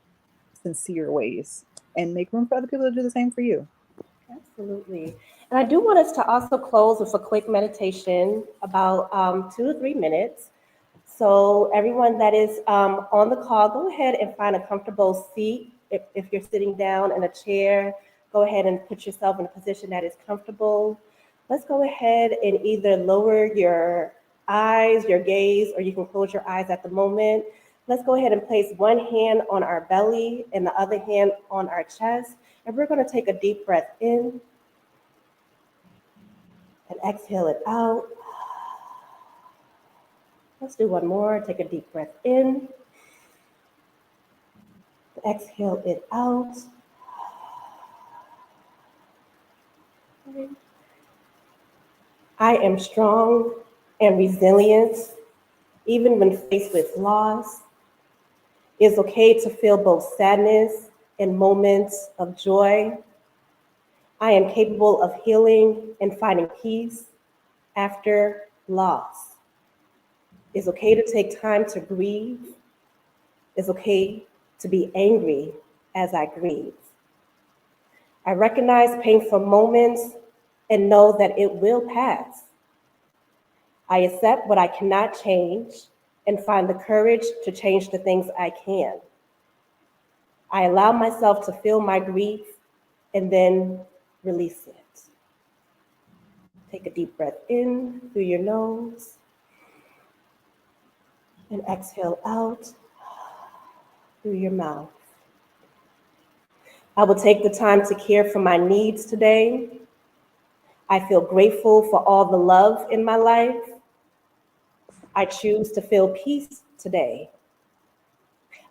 sincere ways, and make room for other people to do the same for you. absolutely. And I do want us to also close with a quick meditation, about 2 to 3 minutes. So everyone that is on the call, go ahead and find a comfortable seat. If you're sitting down in a chair, go ahead and put yourself in a position that is comfortable. Let's go ahead and either lower your eyes, your gaze, or you can close your eyes at the moment. Let's go ahead and place one hand on our belly and the other hand on our chest. And we're going to take a deep breath in and exhale it out. Let's do one more. Take a deep breath in. Exhale it out. I am strong and resilient, even when faced with loss. It's okay to feel both sadness and moments of joy. I am capable of healing and finding peace after loss. It's okay to take time to grieve. It's okay to be angry as I grieve. I recognize painful moments and know that it will pass. I accept what I cannot change and find the courage to change the things I can. I allow myself to feel my grief and then release it. Take a deep breath in through your nose and exhale out through your mouth. I will take the time to care for my needs today. I feel grateful for all the love in my life. I choose to feel peace today.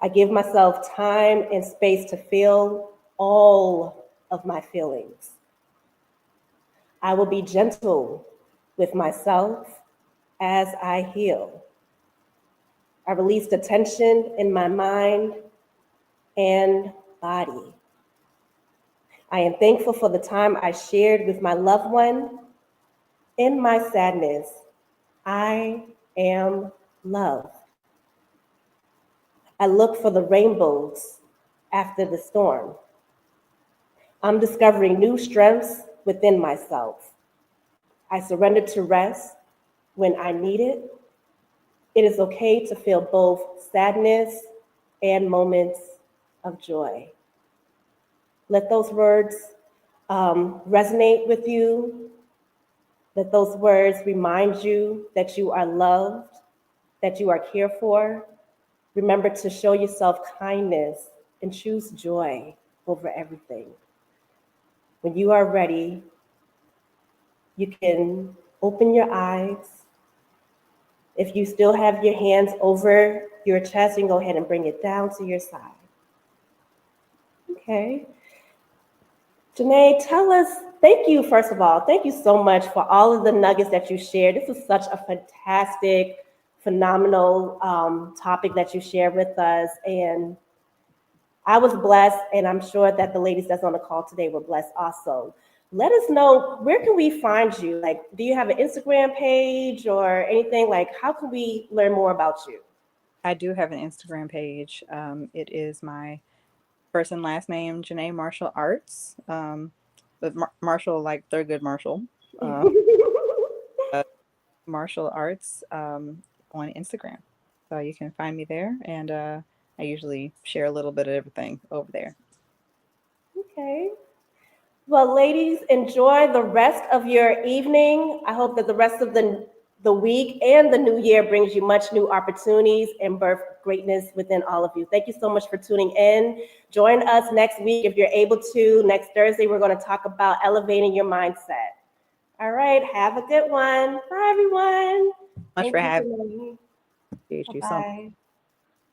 I give myself time and space to feel all of my feelings. I will be gentle with myself as I heal. I release the tension in my mind and body. I am thankful for the time I shared with my loved one. In my sadness, I am loved. I look for the rainbows after the storm. I'm discovering new strengths within myself. I surrender to rest when I need it. It is okay to feel both sadness and moments of joy. Let those words resonate with you. Let those words remind you that you are loved, that you are cared for. Remember to show yourself kindness and choose joy over everything. When you are ready, you can open your eyes. If you still have your hands over your chest, you can go ahead and bring it down to your side. Okay. Janae, tell us, thank you, first of all. Thank you so much for all of the nuggets that you shared. This was such a fantastic, phenomenal topic that you shared with us. And I was blessed, and I'm sure that the ladies that's on the call today were blessed also. Let us know, where can we find you? Like, do you have an Instagram page or anything? Like, how can we learn more about you? I do have an Instagram page. It is my first and last name, Janae Marshall Arts. But Marshall, like Thurgood Marshall. Uh, Martial Arts on Instagram. So you can find me there, and I usually share a little bit of everything over there. Okay. Well, ladies, enjoy the rest of your evening. I hope that the rest of the week and the new year brings you much new opportunities and birth greatness within all of you. Thank you so much for tuning in. Join us next week if you're able to. Next Thursday, we're going to talk about elevating your mindset. All right, have a good one. Bye, everyone. Much Thank for you, having Janae. you. So much. Bye-bye.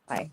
Bye.